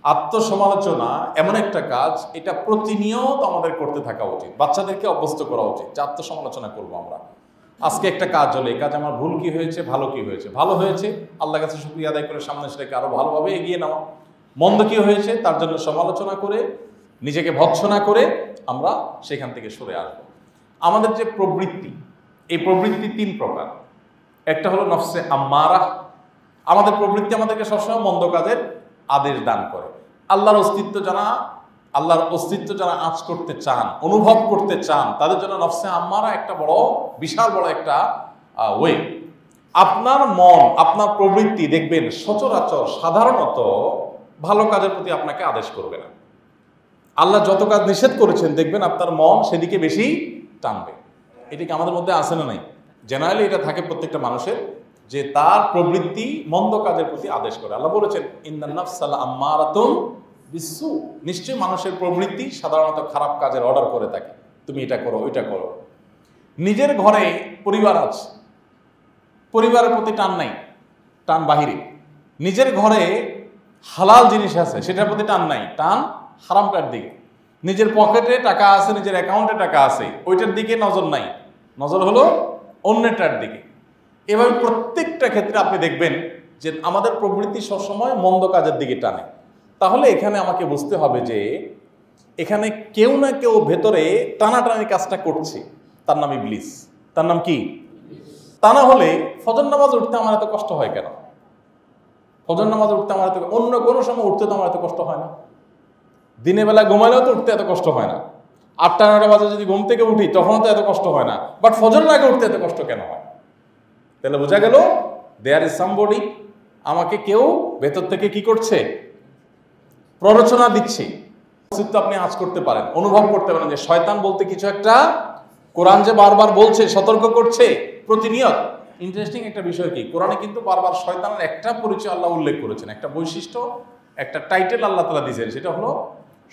আত্মসমালোচনা এমন একটা কাজ, এটা প্রতিনিয়ত আমাদের করতে থাকা উচিত, বাচ্চাদেরকে অভ্যস্ত করা উচিত যে আত্মসমালোচনা করবো আমরা। আজকে একটা কাজ হলে, এই কাজ আমার ভুল কি হয়েছে, ভালো কি হয়েছে, ভালো হয়েছে আল্লাহর কাছে শুকরিয়া আদায় করে সামনে সেটাকে আরো ভালোভাবে এগিয়ে নেওয়া, মন্দ কি হয়েছে তার জন্য সমালোচনা করে, নিজেকে ভৎসনা করে আমরা সেখান থেকে সরে আসবো। আমাদের যে প্রবৃত্তি, এই প্রবৃত্তি তিন প্রকার। একটা হলো নফসে আম্মারা, আমাদের প্রবৃত্তি আমাদেরকে সবসময় মন্দ কাজের আদেশ দান করে। আল্লাহর অস্তিত্ব যারা আঁচ করতে চান, অনুভব করতে চান, তাদের জন্য নফসে আম্মারা একটা বিশাল বড় একটা ওয়ে। আপনার মন, আপনার প্রবৃত্তি দেখবেন সচরাচর সাধারণত ভালো কাজের প্রতি আপনাকে আদেশ করবে না। আল্লাহ যত কাজ নিষেধ করেছেন দেখবেন আপনার মন সেদিকে বেশি টানবে। এটা কি আমাদের মধ্যে আছে না নাই? জেনারেলি এটা থাকে প্রত্যেকটা মানুষের, যে তার প্রবৃত্তি মন্দ কাজের প্রতি আদেশ করে। আল্লাহ বলেছেন, ইন্নান নাফসা লাআম্মারাতুন বিসসু, নিশ্চয়ই মানুষের প্রবৃত্তি সাধারণত খারাপ কাজের অর্ডার করে থাকে, তুমি এটা করো, ওইটা করো। নিজের ঘরে পরিবার আছে, পরিবারের প্রতি টান নাই, টান বাহিরে। নিজের ঘরে হালাল জিনিস আছে, সেটার প্রতি টান নাই, টান হারামটার দিকে। নিজের পকেটে টাকা আছে, নিজের অ্যাকাউন্টে টাকা আছে, ওইটার দিকে নজর নাই, নজর হলো অন্যটার দিকে। এভাবে প্রত্যেকটা ক্ষেত্রে আপনি দেখবেন যে আমাদের প্রবৃত্তি সবসময় মন্দ কাজের দিকে টানে। তাহলে এখানে আমাকে বুঝতে হবে যে এখানে কেউ না কেউ ভেতরে টানাটানি কাজটা করছে, তার নাম ইবলিস। তার নাম কি? তা না হলে ফজর নামাজ উঠতে আমার এত কষ্ট হয় কেন? ফজর নামাজ উঠতে আমার অন্য কোনো সময় উঠতে তো আমার এত কষ্ট হয় না। দিনের বেলা ঘুমাইলেও তো উঠতে এত কষ্ট হয় না। 8টা-9টা বাজে যদি ঘুম থেকে উঠি তখনও তো এত কষ্ট হয় না, বাট ফজরের আগে উঠতে এত কষ্ট কেন হয়? তাহলে বোঝা গেল দেয়ার ইজ সামবডি, আমাকে কেউ ভেতর থেকে কি করছে? প্ররোচনা দিচ্ছে। অস্তিত্ব আপনি আঁচ করতে পারেন, অনুভব করতে পারেন যে শয়তান বলতে কিছু একটা, কোরআন যে বারবার বলছে, সতর্ক করছে প্রতিনিয়ত। ইন্টারেস্টিং একটা বিষয় কি, কোরআনে কিন্তু বারবার শয়তানের একটা পরিচয় আল্লাহ উল্লেখ করেছেন, একটা বৈশিষ্ট্য, একটা টাইটেল আল্লাহ তাআলা দিয়েছেন। সেটা হলো,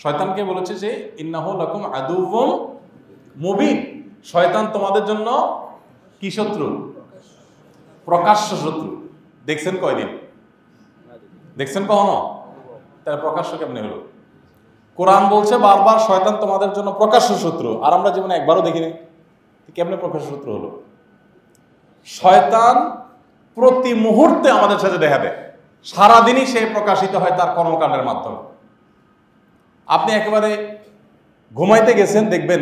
শয়তানকে বলেছে যে ইন্নাহু লাকুম আদুউম মুবিন, শয়তান তোমাদের জন্য কি শত্রু? প্রকাশ্য শত্রু। দেখছেন কয়দিন? দেখছেন কখনো? তাহলে প্রকাশ্য কেমনে হলো? কোরআন বলছে বারবার শয়তান তোমাদের জন্য প্রকাশ্য শত্রু, আর আমরা জীবনে একবারও দেখিনি। কেমনে প্রকাশ্য শত্রু হলো? শয়তান প্রতি মুহূর্তে আমাদের সাথে দেখা দেয়, সারাদিনই সে প্রকাশিত হয় তার কর্মকাণ্ডের মাধ্যমে। আপনি একেবারে ঘুমাইতে গেছেন, দেখবেন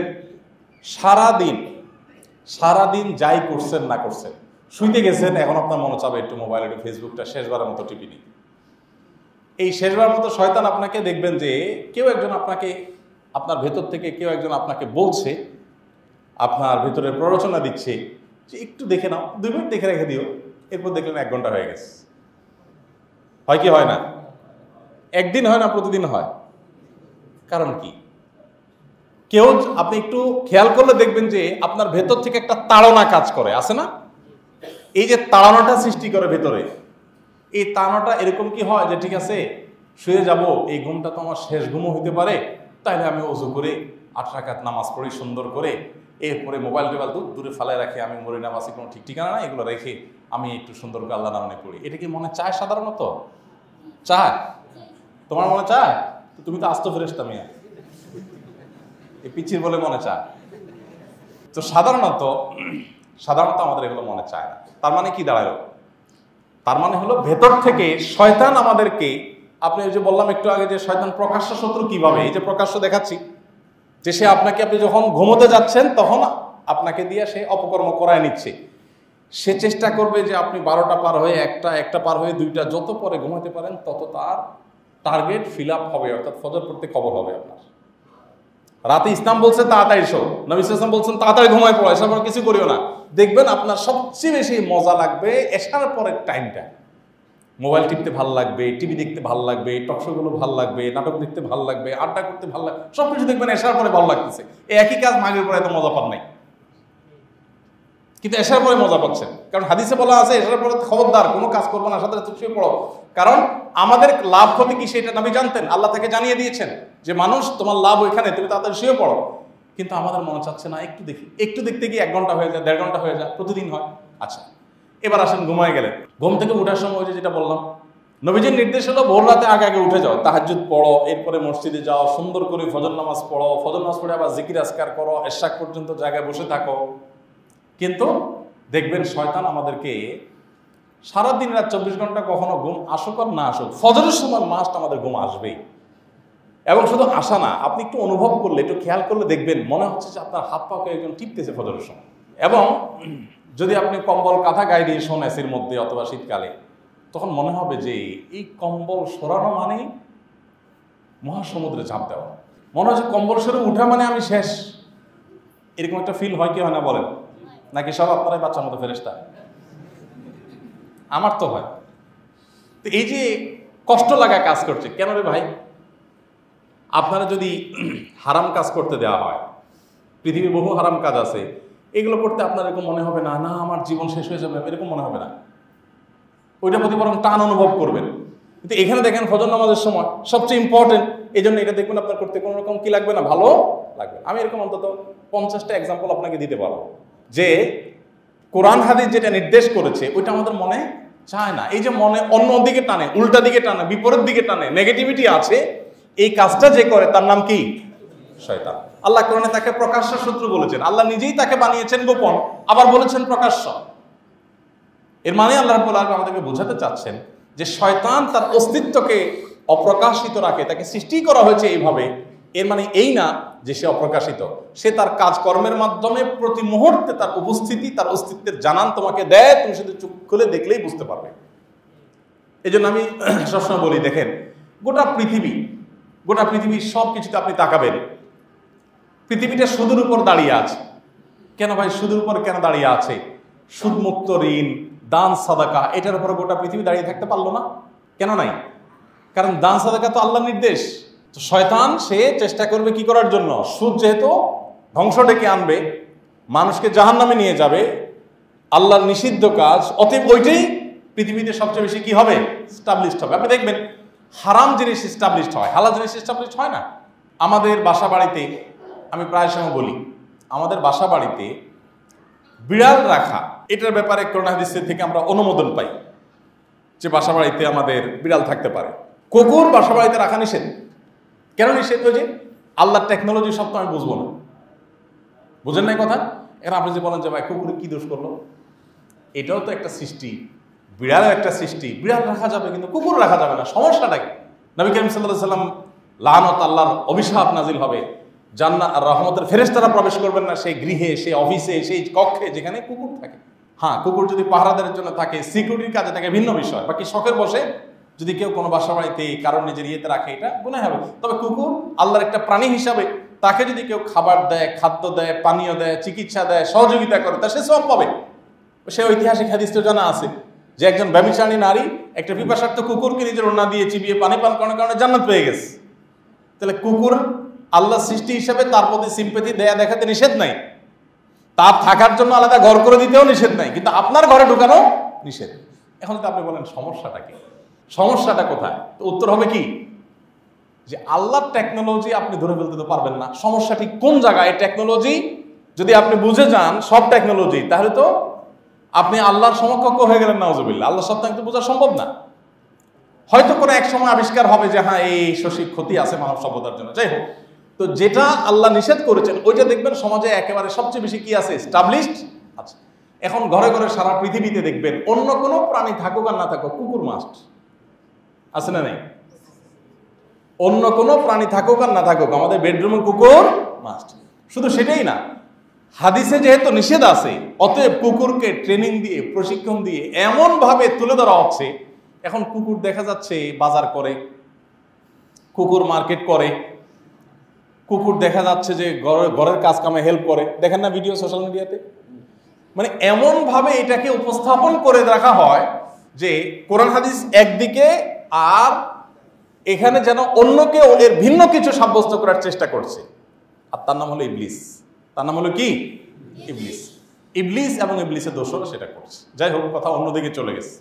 সারাদিন যাই করছেন না করছেন, শুইতে গেছেন, এখন আপনার মনে চাবে একটু মোবাইল, একটু ফেসবুকটা শেষবারের মতো টিপি নিই। এই শেষবার মতো শয়তান আপনাকে দেখবেন যে কেউ একজন আপনাকে, আপনার ভেতর থেকে কেউ একজন আপনাকে বলছে, আপনার ভেতরে প্ররোচনা দিচ্ছে যে একটু দেখে নাও, 2 মিনিট দেখে রেখে দিও, এরপর দেখলেন 1 ঘন্টা হয়ে গেছে। হয় কি হয় না? একদিন হয় না, প্রতিদিন হয়। কারণ কি? কেউ, আপনি একটু খেয়াল করলে দেখবেন যে আপনার ভেতর থেকে একটা তাড়না কাজ করে, আছে না? এই যে তাড়নাটা সৃষ্টি করে ভেতরে, এই তাড়নাটা এরকম কি হয় যে ঠিক আছে শুয়ে যাব, এই ঘুমটা তো আমার শেষ ঘুমও হইতে পারে, তাইলে আমি ওযু করে 8 রাকাত নামাজ পড়ি সুন্দর করে, এরপরে মোবাইল টোবাইল দূরে ফালায় রাখি, আমি মরি নামাজে কোনো ঠিক ঠিকানা না, এগুলো রেখে আমি একটু সুন্দর করে আল্লাহ নামে পড়ি। এটা কি মনে চায়? সাধারণত চায়? তোমার মনে চায়? তো তুমি তো আস্ত ফেরেশতা মিয়া, এই পিচ্ছির বলে মনে চায়। তো সাধারণত আমাদের এগুলো মনে চায় না। তার মানে কি দাঁড়ালো? তার মানে হলো ভেতর থেকে শয়তান আমাদেরকে, আপনি ওই যে বললাম একটু আগে যে শয়তান প্রকাশ্য শত্রু কিভাবে, এই যে প্রকাশ্য দেখাচ্ছি যে সে আপনাকে, আপনি যখন ঘুমোতে যাচ্ছেন তখন আপনাকে দিয়ে সে অপকর্ম করায় নিচ্ছে। সে চেষ্টা করবে যে আপনি 12টা পার হয়ে 1টা পার হয়ে 2টা, যত পরে ঘুমাতে পারেন তত তার টার্গেট ফিল আপ হবে, অর্থাৎ ফজর পড়তে খবর হবে আপনার। রাতে ইসলাম বলছে তাড়াতাড়ি শো, নবী সাল্লাল্লাহু আলাইহি ওয়াসাল্লাম বলছেন তাড়াতাড়ি ঘুমায় পড়ো, এসব কিছু করিও না। দেখবেন আপনার সবচেয়ে বেশি মজা লাগবে এশার পরের টাইমটা। মোবাইল টিপতে ভাল লাগবে, টিভি দেখতে ভাল লাগবে, টকশোগুলো ভাল লাগবে, নাটক দেখতে ভাল লাগবে, আড্ডা করতে ভাল লাগবে, সবকিছু দেখবেন এশার পরে ভালো লাগতেছে। এই একই কাজ মাগরিবের পরে এত মজা পান নাই, কিন্তু এশার পরে মজা পাচ্ছেন। কারণ হাদিসে বলা আছে এশার পরে খবরদার কোনো কাজ করবো না, সাথে শুয়ে পড়ো। কারণ আমাদের লাভ ক্ষতি কি সেটা নবী জানতেন, আল্লাহ তাকে জানিয়ে দিয়েছেন যে মানুষ তোমার লাভ ওইখানে, তুমি তাড়াতাড়ি শুয়ে পড়ো। কিন্তু আমাদের মনে চাচ্ছে না, একটু দেখি, একটু দেখতে গিয়ে 1 ঘন্টা হয়ে যায়, 1.5 ঘন্টা হয়ে যায়, প্রতিদিন হয়। আচ্ছা, এবার আসেন ঘুমায় গেলেন। ঘুম থেকে উঠার সময় ওই যেটা বললাম, নবীজির নির্দেশ হলো ভোর রাতে আগে আগে উঠে যাও, তাহাজ্জুদ পড়ো, এরপরে মসজিদে যাও, সুন্দর করে ফজর নামাজ পড়ো, ফজর নামাজ পড়ে আবার জিকির আজকার করো, এশাক পর্যন্ত জায়গায় বসে থাকো। কিন্তু দেখবেন শয়তান আমাদেরকে সারাদিন রাত 24 ঘন্টা, কখনো ঘুম আসুক আর না আসুক, ফজরের সময় মাস্ট আমাদের ঘুম আসবেই। এবং শুধু আসা না, আপনি একটু অনুভব করলে, একটু খেয়াল করলে দেখবেন মনে হচ্ছে যে আপনার হাত পাকে একজন টিপতেছে ফজরের সময়। এবং যদি আপনি কম্বল কাঁথা গায়ে দিয়ে শোন এসির মধ্যে অথবা শীতকালে, তখন মনে হবে যে এই কম্বল সরানো মানে মহাসমুদ্রে ঝাঁপ দেওয়া। মনে হয় যে কম্বল সরে উঠা মানে আমি শেষ, এরকম একটা ফিল হয় কি হয় না বলেন? নাকি সব আপনারাই বাচ্চার মতো ফেরেশতা? আমার তো হয়। তো এই যে কষ্ট লাগা কাজ করছে কেন রে ভাই? আপনারা যদি হারাম কাজ করতে দেওয়া হয়, পৃথিবীর বহু হারাম কাজ আছে, এগুলো করতে আপনার এরকম মনে হবে না, না আমার জীবন শেষ হয়ে যাবে, এরকম মনে হবে না। ওইটার প্রতি বরং টান অনুভব করবেন। কিন্তু এখানে দেখেন ফজর নামাজের সময় সবচেয়ে ইম্পর্টেন্ট, এই জন্য এটা দেখবেন আপনার করতে কোনো রকম কি লাগবে না, ভালো লাগবে। আমি এরকম অন্তত 50টা এক্সাম্পল আপনাকে দিতে পারবো যে কোরআন হাদিস যেটা নির্দেশ করেছে ওইটা আমাদের মনে চায় না। এই যে মনে অন্য দিকে টানে, উল্টা দিকে টানে, বিপরীত দিকে টানে, নেগেটিভিটি আছে, এই কাজটা যে করে তার নাম কি? শয়তান। আল্লাহ কোরআনে তাকে প্রকাশ্য শত্রু বলেছেন, আল্লাহ নিজেই তাকে বানিয়েছেন গোপন, আবার বলেছেন প্রকাশ্য। এর মানে আল্লাহ রাব্বুল আলামিন আমাদেরকে বোঝাতে চাচ্ছেন যে শয়তান তার অস্তিত্বকে অপ্রকাশিত রাখে, তাকে সৃষ্টি করা হয়েছে এইভাবে। এর মানে এই না যে সে অপ্রকাশিত, সে তার কাজকর্মের মাধ্যমে প্রতি মুহূর্তে তার উপস্থিতি, তার অস্তিত্বের জানান তোমাকে দেয়, তুমি শুধু চোখ খুলে দেখলেই বুঝতে পারবে। এই জন্য আমি সবসময় বলি, দেখেন গোটা পৃথিবী সব কিছুতে আপনি তাকাবেন, পৃথিবীটা সুদের উপর দাঁড়িয়ে আছে। কেন ভাই সুদের উপর কেন দাঁড়িয়ে আছে? সুদমুক্ত ঋণ, দান সাদাকা, এটার উপরে গোটা পৃথিবী দাঁড়িয়ে থাকতে পারলো না? কেন নাই? কারণ দান সাদাকা তো আল্লাহর নির্দেশ। তো শয়তান সে চেষ্টা করবে কি করার জন্য? সুদ যেহেতু ধ্বংস ডেকে আনবে, মানুষকে জাহান্নামে নিয়ে যাবে, আল্লাহর নিষিদ্ধ কাজ, অতএব ওইটাই পৃথিবীতে সবচেয়ে বেশি কি হবে? স্টাবলিশড হবে। আপনি দেখবেন হারাম জিনিস স্টাবলিশড হয়, হালাল জিনিস স্টাবলিশড হয় না। আমাদের বাসা বাড়িতে, আমি প্রায় সময় বলি, আমাদের বাসা বাড়িতে বিড়াল রাখা, এটার ব্যাপারে কোরআন হাদিসের থেকে আমরা অনুমোদন পাই যে বাসা বাড়িতে আমাদের বিড়াল থাকতে পারে। কুকুর বাসা বাড়িতে রাখা নিষেধ। কেন নিষেধ? ওই যে আল্লাহর টেকনোলজি সব তো আমি বুঝবো না, বুঝেন নাই কথা? এরা আপনি যে বলেন যে ভাই কুকুর কি দোষ করলো, এটাও তো একটা সৃষ্টি, বিড়ালও একটা সৃষ্টি, বিড়াল রাখা যাবে কিন্তু কুকুর রাখা যাবে না, সমস্যাটা কি? নবী করিম সাল্লাল্লাহু আলাইহি ওয়াসাল্লাম লানত, আল্লাহর অভিশাপ নাজিল হবে, জান্নাত আর রহমতের ফেরেশতারা প্রবেশ করবেন না সেই গৃহে, সেই অফিসে, সেই কক্ষে যেখানে কুকুর থাকে। হ্যাঁ, কুকুর যদি পাহারাদারের জন্য থাকে, সিকিউরিটির কাজে থাকে, ভিন্ন বিষয়। বাকি শখের বসে যদি কেউ কোনো বাসা বাড়িতে কারণ নিজের ইয়েতে রাখে, এটা গুনাহ হবে। তবে কুকুর আল্লাহর একটা প্রাণী হিসাবে তাকে যদি কেউ খাবার দেয়, খাদ্য দেয়, পানীয় দেয়, চিকিৎসা দেয়, সহযোগিতা করে, তা সে সওয়াব পাবে। সে ঐতিহাসিক হাদিস তো জানা আছে যে একজন ব্যভিচারী নারী একটা পিপাসার্থ কুকুরকে নিজের ওড়না দিয়ে চিবিয়ে পানি পান করার কারণে জান্নাত পেয়ে গেছে। তাহলে কুকুর আল্লাহ সৃষ্টি হিসাবে তার প্রতি সিম্পেথি দেয়া দেখাতে নিষেধ নাই, তার থাকার জন্য আলাদা ঘর করে দিতেও নিষেধ নাই, কিন্তু আপনার ঘরে ঢুকানো নিষেধ। এখন তো আপনি বলেন সমস্যাটা কি, সমস্যাটা কোথায়? তো উত্তর হবে কি, যে আল্লাহর টেকনোলজি আপনি ধরে ফেলতে তো পারবেন না। সমস্যা ঠিক কোন জায়গায়? টেকনোলজি যদি আপনি বুঝে যান সব টেকনোলজি, তাহলে তো আপনি আল্লাহর সমকক্ষ হয়ে গেলেন, নাউজুবিল্লাহ। আল্লাহ সত্তা কিন্তু বোঝা সম্ভব না। হয়তো কোনো এক সময় আবিষ্কার হবে যে হ্যাঁ এই শশী ক্ষতি আছে মানব সভ্যতার জন্য, যাই হোক। তো যেটা আল্লাহ নিষেধ করেছেন ওইটা দেখবেন সমাজে একেবারে সবচেয়ে বেশি কি আছে, এস্টাবলিশড আছে। এখন ঘরে ঘরে সারা পৃথিবীতে দেখবেন অন্য কোনো প্রাণী থাকুক আর না থাকুক, কুকুর মাস্ট আছে না নেই? অন্য কোনো প্রাণী থাকুক আর না থাকুক, আমাদের বেডরুমে কুকুর মাস্ট। শুধু সেটাই না, হাদিসে যেহেতু নিষেধ আছে, অতএব কুকুরকে ট্রেনিং দিয়ে প্রশিক্ষণ দিয়ে এমন ভাবে তুলে ধরা হচ্ছে, এখন কুকুর দেখা যাচ্ছে বাজার করে, কুকুর মার্কেট করে, কুকুর দেখা যাচ্ছে যে ঘরের কাজ কামে হেল্প করে। দেখেন না ভিডিও সোশ্যাল মিডিয়াতে? মানে এমন ভাবে এটাকে উপস্থাপন করে রাখা হয় যে কোরআন হাদিস একদিকে, আর এখানে যেন অন্যকে এর ভিন্ন কিছু সাব্যস্ত করার চেষ্টা করছে। আর তার নাম হলো ইবলিস। তার নাম হলো কি? ইবলিস। ইবলিস এবং ইবলিসের দোষরা সেটা করছে। যাই হোক, কথা অন্যদিকে চলে গেছে।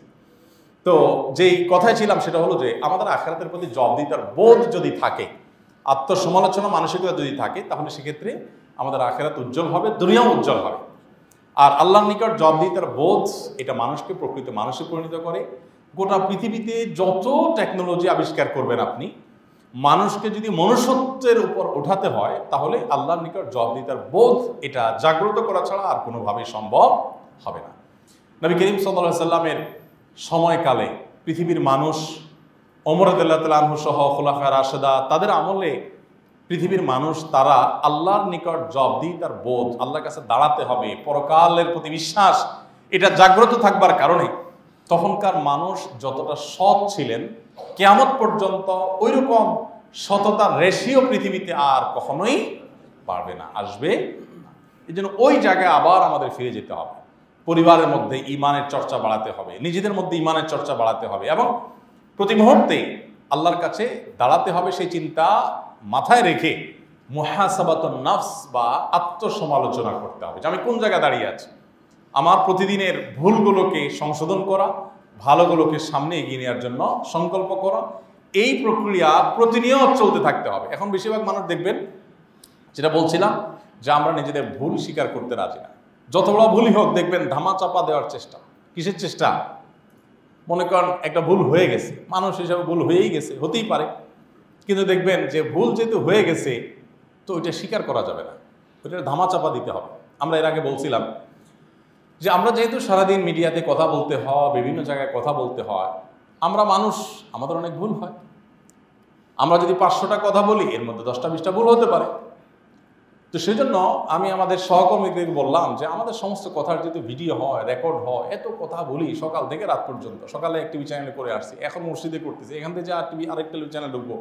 তো যেই কথায় ছিলাম সেটা হলো যে আমাদের আখিরাতের প্রতি জবাবদিহিতার বোধ যদি থাকে, আত্মসমালোচনা মানসিকতা যদি থাকে, তাহলে সেক্ষেত্রে আমাদের আখিরাত উজ্জ্বল হবে, দুনিয়াও উজ্জ্বল হবে। আর আল্লাহর নিকট জবাবদিহিতার বোধ, এটা মানুষকে প্রকৃত মানুষে পরিণত করে। গোটা পৃথিবীতে যত টেকনোলজি আবিষ্কার করবেন আপনি, মানুষকে যদি মনুষ্যত্বের উপর ওঠাতে হয়, তাহলে আল্লাহর নিকট জবাবদিহিতার বোধ এটা জাগ্রত করা ছাড়া আর কোনোভাবেই সম্ভব হবে না। নবী করিম সাল্লাল্লাহু আলাইহি সাল্লামের সময়কালে পৃথিবীর মানুষ, ওমর রাদিয়াল্লাহু তাআলা আনহু সহ খুলাফায়ে রাশেদা, তাদের আমলে পৃথিবীর মানুষ তারা আল্লাহর নিকট জবাবদিহিতার বোধ, আল্লাহর কাছে দাঁড়াতে হবে, পরকালের প্রতি বিশ্বাস, এটা জাগ্রত থাকবার কারণে তখনকার মানুষ যতটা সৎ ছিলেন, কিয়ামত পর্যন্ত ওইরকম সততার রেশিও পৃথিবীতে আর কখনোই পারবে না, আসবে। এই জন্য ওই জায়গায় আবার আমাদের ফিরে যেতে হবে। পরিবারের মধ্যে ইমানের চর্চা বাড়াতে হবে, নিজেদের মধ্যে ইমানের চর্চা বাড়াতে হবে, এবং প্রতি মুহূর্তে আল্লাহর কাছে দাঁড়াতে হবে সেই চিন্তা মাথায় রেখে মুহাসাবাতুন নাফস বা আত্মসমালোচনা করতে হবে যে আমি কোন জায়গায় দাঁড়িয়ে আছি। আমার প্রতিদিনের ভুলগুলোকে সংশোধন করা, ভালোগুলোকে সামনে এগিয়ে নেওয়ার জন্য সংকল্প করা, এই প্রক্রিয়া প্রতিনিয়ত চলতে থাকতে হবে। এখন বেশিরভাগ মানুষ দেখবেন, যেটা বলছিলাম, যে আমরা নিজেদের ভুল স্বীকার করতে রাজি না। যত বড় ভুলই হোক দেখবেন ধামা চাপা দেওয়ার চেষ্টা। কিসের চেষ্টা? মনে করেন একটা ভুল হয়ে গেছে, মানুষ হিসাবে ভুল হয়েই গেছে, হতেই পারে, কিন্তু দেখবেন যে ভুল যেহেতু হয়ে গেছে তো ওইটা স্বীকার করা যাবে না, ওইটা ধামা চাপা দিতে হবে। আমরা এর আগে বলছিলাম যে আমরা যেহেতু সারাদিন মিডিয়াতে কথা বলতে হয়, বিভিন্ন জায়গায় কথা বলতে হয়, আমরা মানুষ, আমাদের অনেক ভুল হয়। আমরা যদি 500টা কথা বলি, এর মধ্যে 10টা 20টা ভুল হতে পারে। তো সেই জন্য আমি আমাদের সহকর্মীদের বললাম যে আমাদের সমস্ত কথার যেহেতু ভিডিও হয়, রেকর্ড হয়, এত কথা বলি সকাল থেকে রাত পর্যন্ত। সকালে এক টিভি চ্যানেলে করে আসছি, এখন মসজিদে করতেছি, এখান থেকে যে আরেক টিভি চ্যানেল ঢুকবো,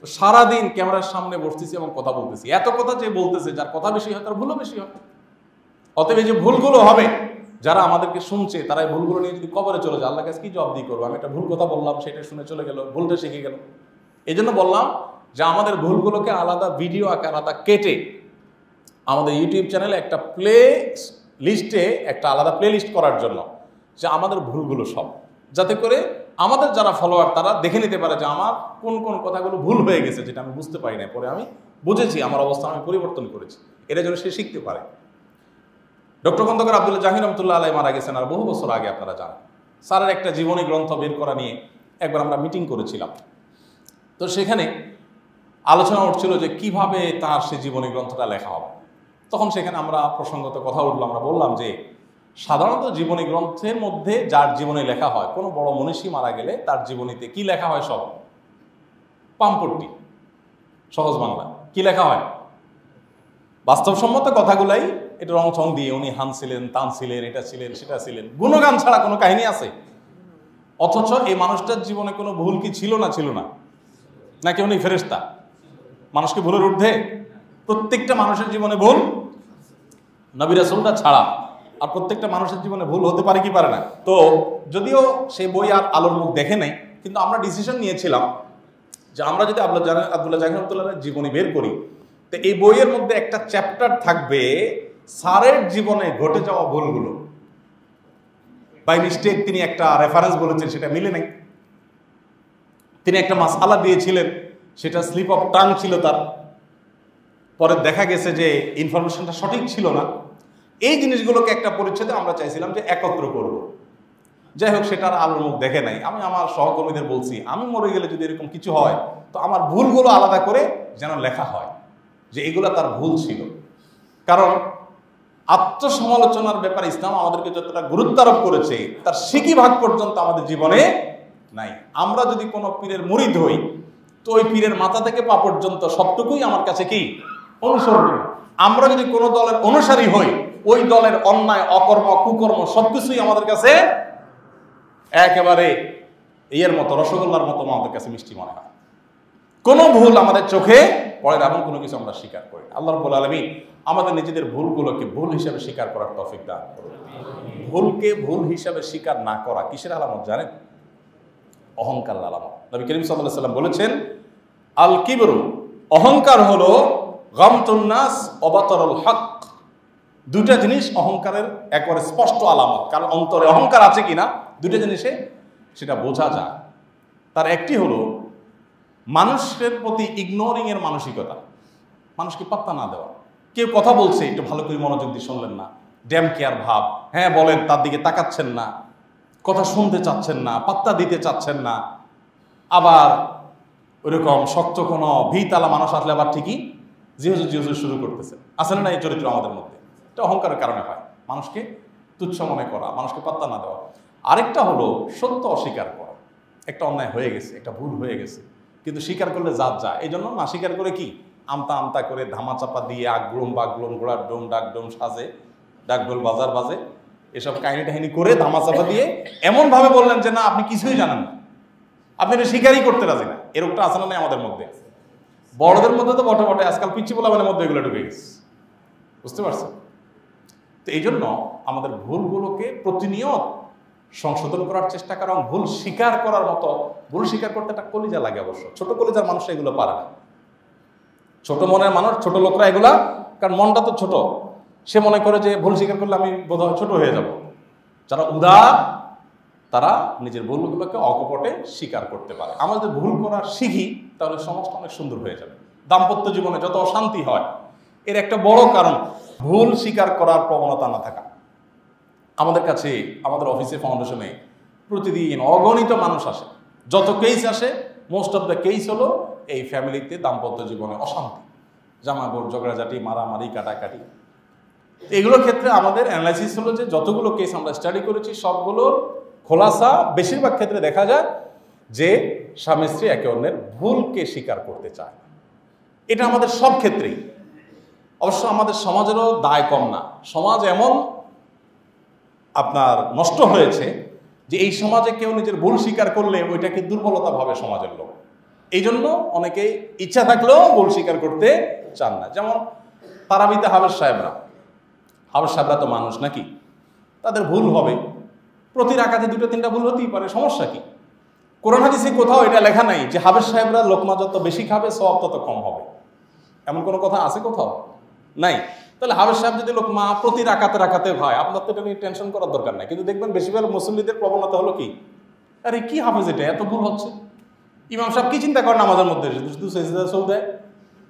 তো সারাদিন ক্যামেরার সামনে বসতেছি এবং কথা বলতেছি। এত কথা যে বলতেছে, যার কথা বেশি হয় তার ভুলও বেশি হয়। অতএব এই যে ভুলগুলো হবে, যারা আমাদেরকে শুনছে তারা এই ভুলগুলো নিয়ে যদি কবরে চলে যায়, আল্লাহর কাছে কি জবাবদিহি করবো? আমি একটা ভুল কথা বললাম, সেটা শুনে চলে গেল, ভুলটা শিখে গেল। এই জন্য বললাম যে আমাদের ভুলগুলোকে আলাদা ভিডিও আকার আলাদা কেটে আমাদের ইউটিউব চ্যানেলে একটা প্লে লিস্টে একটা আলাদা প্লে লিস্ট করার জন্য, যে আমাদের ভুলগুলো সব, যাতে করে আমাদের যারা ফলোয়ার তারা দেখে নিতে পারে যে আমার কোন কোন কথাগুলো ভুল হয়ে গেছে, যেটা আমি বুঝতে পারি না, পরে আমি বুঝেছি, আমার অবস্থা আমি পরিবর্তন করেছি, এটা যেন সে শিখতে পারে। ডক্টর খন্দকার আব্দুল্লাহ জাহির রহমতুল্লাহ আলাইহি মারা গেছেন আর বহু বছর আগে, আপনারা জানেন। স্যারের একটা জীবনী গ্রন্থ বের করা নিয়ে একবার আমরা মিটিং করেছিলাম। তো সেখানে আলোচনা উঠছিল যে কিভাবে তার সে জীবনী গ্রন্থটা লেখা হবে। তখন সেখানে আমরা প্রসঙ্গত কথা উঠলো, আমরা বললাম যে সাধারণত জীবনী গ্রন্থের মধ্যে যার জীবনী লেখা হয়, কোনো বড় মনীষী মারা গেলে তার জীবনীতে কি লেখা হয়? সব পামপট্টি, সহজ বাংলা কি লেখা হয়? বাস্তবসম্মত কথাগুলাই, এটা রং চং দিয়ে উনি হান ছিলেন, তান ছিলেন, এটা ছিলেন, সেটা ছিলেন, গুণগান ছাড়া কোনো কাহিনী আছে? অথচ এই মানুষটার জীবনে কোনো ভুল কি ছিল না? ছিল না? নাকি উনি ফেরেশতা? মানুষকে ভুলের ঊর্ধ্বে? প্রত্যেকটা মানুষের জীবনে ভুল, নবী রাসূলরা ছাড়া আর প্রত্যেকটা মানুষের জীবনে ভুল হতে পারে কি পারে না। তো যদিও সেই বই আর আলোর মুখ দেখে নাই, কিন্তু আমরা ডিসিশন নিয়েছিলাম যে আমরা যদি আব্দুল্লাহ জাকির রহমাতুল্লাহর জীবনী বের করি, তো এই বইয়ের মধ্যে একটা চ্যাপ্টার থাকবে স্যারের জীবনে ঘটে যাওয়া ভুলগুলো। বাই মিস্টেক তিনি একটা রেফারেন্স বলেছেন, সেটা মিলে নাই। তিনি একটা মাসআলা দিয়েছিলেন, সেটা স্লিপ অফ টাং ছিল তার, পরে দেখা গেছে যে ইনফরমেশনটা সঠিক ছিল না। এই জিনিসগুলোকে একটা পরিচ্ছেদে আমরা চাইছিলাম যে একত্র করব। যাই হোক, সেটার আলোর মুখ দেখে নাই। আমি আমার সহকর্মীদের বলছি, আমি মরে গেলে যদি এরকম কিছু হয়, তো আমার ভুলগুলো আলাদা করে যেন লেখা হয় যে এগুলো তার ভুল ছিল। কারণ আত্মসমালোচনার ব্যাপারে ইসলাম আমাদেরকে যতটা গুরুত্ব আরোপ করেছে, তার সিকি ভাগ পর্যন্ত আমাদের জীবনে নাই। আমরা যদি কোনো পীরের মুরিদ হই, তো ওই পীরের মাথা থেকে পা পর্যন্ত সবটুকুই আমার কাছে কি অনুসরণীয়। আমরা যদি কোনো দলের অনুসারী হই, ওই দলের অন্যায়, অকর্ম, কুকর্ম সবকিছুই আমাদের কাছে একেবারে ইয়ের মতো, রসগোল্লার মতো আমাদের কাছে মিষ্টি মনে হয়। কোনো ভুল আমাদের চোখে পড়ে না, এমন কোনো কিছু আমরা স্বীকার করি। আল্লাহ রাব্বুল আলামিন আমাদের নিজেদের ভুলগুলোকে ভুল হিসাবে স্বীকার করার তৌফিক দান করুন। ভুলকে ভুল হিসাবে স্বীকার না করা কিসের আলামত জানেন? অহংকার আলামত। নবী করিম সাল্লাল্লাহু আলাইহি ওয়াসাল্লাম বলেছেন, আল কিবরু, অহংকার হলো গামতুন নাস ওয়া বাতারুল হক। দুইটা জিনিস অহংকারের একবারে স্পষ্ট আলামত। কারণ অন্তরে অহংকার আছে কিনা দুইটা জিনিসে সেটা বোঝা যায়। তার একটি হলো মানুষের প্রতি ইগনোরিং এর মানসিকতা, মানুষকে পাত্তা না দেওয়া। কেউ কথা বলছে, একটু ভালো করে মনোযোগ দিয়ে শুনলেন না, ড্যাম কেয়ার ভাব, হ্যাঁ বলেন, তার দিকে তাকাচ্ছেন না, কথা শুনতে চাচ্ছেন না, পাত্তা দিতে চাচ্ছেন না। আবার ওইরকম শক্ত কোনো ভিতালা মানুষ আসলে আবার ঠিকই জিহুজু শুরু করতেছে। আসলে না, এই চরিত্র আমাদের মধ্যে, এটা অহংকারের কারণে হয়। মানুষকে তুচ্ছ মনে করা, মানুষকে পাত্তা না দেওয়া। আরেকটা হলো সত্য অস্বীকার করা। একটা অন্যায় হয়ে গেছে, একটা ভুল হয়ে গেছে, কিন্তু স্বীকার করলে জাত যায়। এই জন্য না স্বীকার করে কি আমতা আমতা করে ধামাচাপা দিয়ে আগলুম বাগলুম ঘোড়ার ডোম ডাকডোম সাজে, ডাকডোল বাজার বাজে, এসব কাহিনী টাহিনী করে ধামাচাপা দিয়ে এমনভাবে বললেন যে না, আপনি কিছুই জানেন না, আপনি এটা স্বীকারই করতে রাজি না। এরকমটা আছে না নাই আমাদের মধ্যে? বড়দের মধ্যে তো বটে বটে, আজকাল পিচ্ছি পোলাপানের মধ্যে এগুলো ঢুকে গেছে, বুঝতে পারছেন? তো এই জন্য আমাদের ভুলগুলোকে প্রতিনিয়ত সংশোধন করার চেষ্টা করা, ভুল স্বীকার করার মতো। ভুল স্বীকার করতে একটা কলিজা লাগে অবশ্য। ছোট কলিজার মানুষ এগুলো পারে না, ছোট মনের মানুষ, ছোট লোকরা এগুলা, কারণ মনটা তো ছোট, সে মনে করে যে ভুল স্বীকার করলে আমি বোধহয় ছোট হয়ে যাব। যারা উদার, তারা নিজের ভুলগুলোকে অকপটে স্বীকার করতে পারে। আমাদের ভুল করা শিখি, তাহলে সমাজটা অনেক সুন্দর হয়ে যাবে। দাম্পত্য জীবনে যত অশান্তি হয়, এর একটা বড় কারণ ভুল স্বীকার করার প্রবণতা না থাকা। আমাদের কাছে, আমাদের অফিসে, ফাউন্ডেশনে প্রতিদিন অগণিত মানুষ আসে। যত কেস আসে, মোস্ট অফ দ্য কেস হলো এই ফ্যামিলিতে, দাম্পত্য জীবনে অশান্তি, জামাইবোর ঝগড়াঝাটি, মারামারি, কাটাকাটি। এগুলোর ক্ষেত্রে আমাদের অ্যানালাইসিস হলো যে যতগুলো কেস আমরা স্টাডি করেছি, সবগুলোর খোলাসা বেশিরভাগ ক্ষেত্রে দেখা যায় যে স্বামী স্ত্রী একে অন্যের ভুলকে স্বীকার করতে চায়। এটা আমাদের সব ক্ষেত্রেই। অবশ্য আমাদের সমাজেরও দায় কম না। সমাজ এমন আপনার নষ্ট হয়েছে যে এই সমাজে কেউ নিজের ভুল স্বীকার করলে ওইটাকে দুর্বলতা ভাবে সমাজের লোক। এই জন্য অনেকে ইচ্ছা থাকলেও ভুল স্বীকার করতে চান না। যেমন তারাবিতে হাফেজ সাহেবরা তো মানুষ নাকি, তাদের ভুল হবে, প্রতি রাকাতে 2-3টা ভুল হতেই পারে, সমস্যা কি? কোরআন হাদিসে কোথাও এটা লেখা নাই যে হাফেজ সাহেবরা লোকমা যত বেশি খাবে সওয়াব তত কম হবে, এমন কোনো কথা আছে কোথাও? নাই। তাহলে হাফেজ সাহেব যদি লোকমা প্রতি রাকাতে হয়, আপনার তো এটা নিয়ে টেনশন করার দরকার নাই। কিন্তু দেখবেন বেশিরভাগ মুসল্লিদের প্রবণতা হলো কি, আরে কি হাফেজ এটা, এত ভুল হচ্ছে। ইমাম সাহেব কি চিন্তা করেন আমাদের মধ্যে, শুধু সেজদা সৌ দেয়,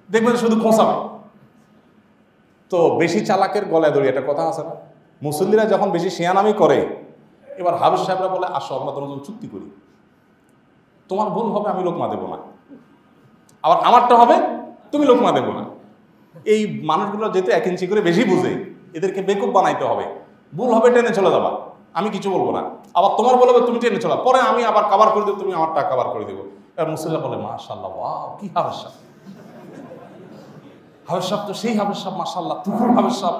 দেখবেন শুধু খোঁচাবে। তো বেশি চালাকের গলায় দড়ি, একটা কথা আছে না? মুসল্লিরা যখন বেশি শিয়ানামি করে, এবার হাফেজ সাহেবরা বলে আসো আমরা তোমার চুক্তি করি, তোমার ভুল হবে আমি লোকমা দেবো না, আবার আমারটা হবে তুমি লোকমা দেবো না। এই মানুষগুলো যেহেতু 1 ইঞ্চি করে বেশি বুঝে, এদেরকে বেকুব বানাইতে হবে। ভুল হবে টেনে চলে যাবা, আমি কিছু বলবো না, আবার তোমার বলবে তুমি টেনে চলা, পরে আমি আবার কাভার করে দেবো, তুমি আমারটা কাভার করে দেবো। এবার মুসল্লিরা বলে মাশাআল্লাহ, ওয়াও কি হাফেজ সাহেব, হাফেজ সাহেব তো সেই হাফেজ সাহেব, মাশাআল্লাহ তুকুর হাফেজ সাহেব,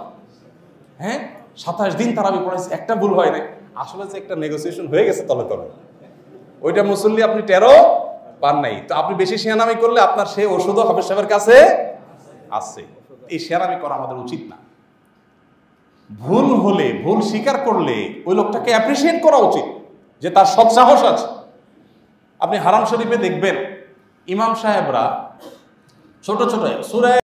হ্যাঁ 27 দিন তারাবি পড়াইছে, একটা ভুল হয় নাই। আসলে যে একটা নেগোসিয়েশন হয়ে গেছে তলে তলে, ওইটা মুসল্লি আপনি টেরও পান নাই। তো আপনি বেশি শিয়ানামি করলে আপনার সেই ওষুধও হাফেজ সাহেবের কাছে আছে। এই শিয়ানামি করা আমাদের উচিত না। ভুল হলে, ভুল স্বীকার করলে ওই লোকটাকে অ্যাপ্রিসিয়েট করা উচিত যে তার সৎসাহস আছে। আপনি হারাম শরীফে দেখবেন ইমাম সাহেবরা ছোট ছোট সূরা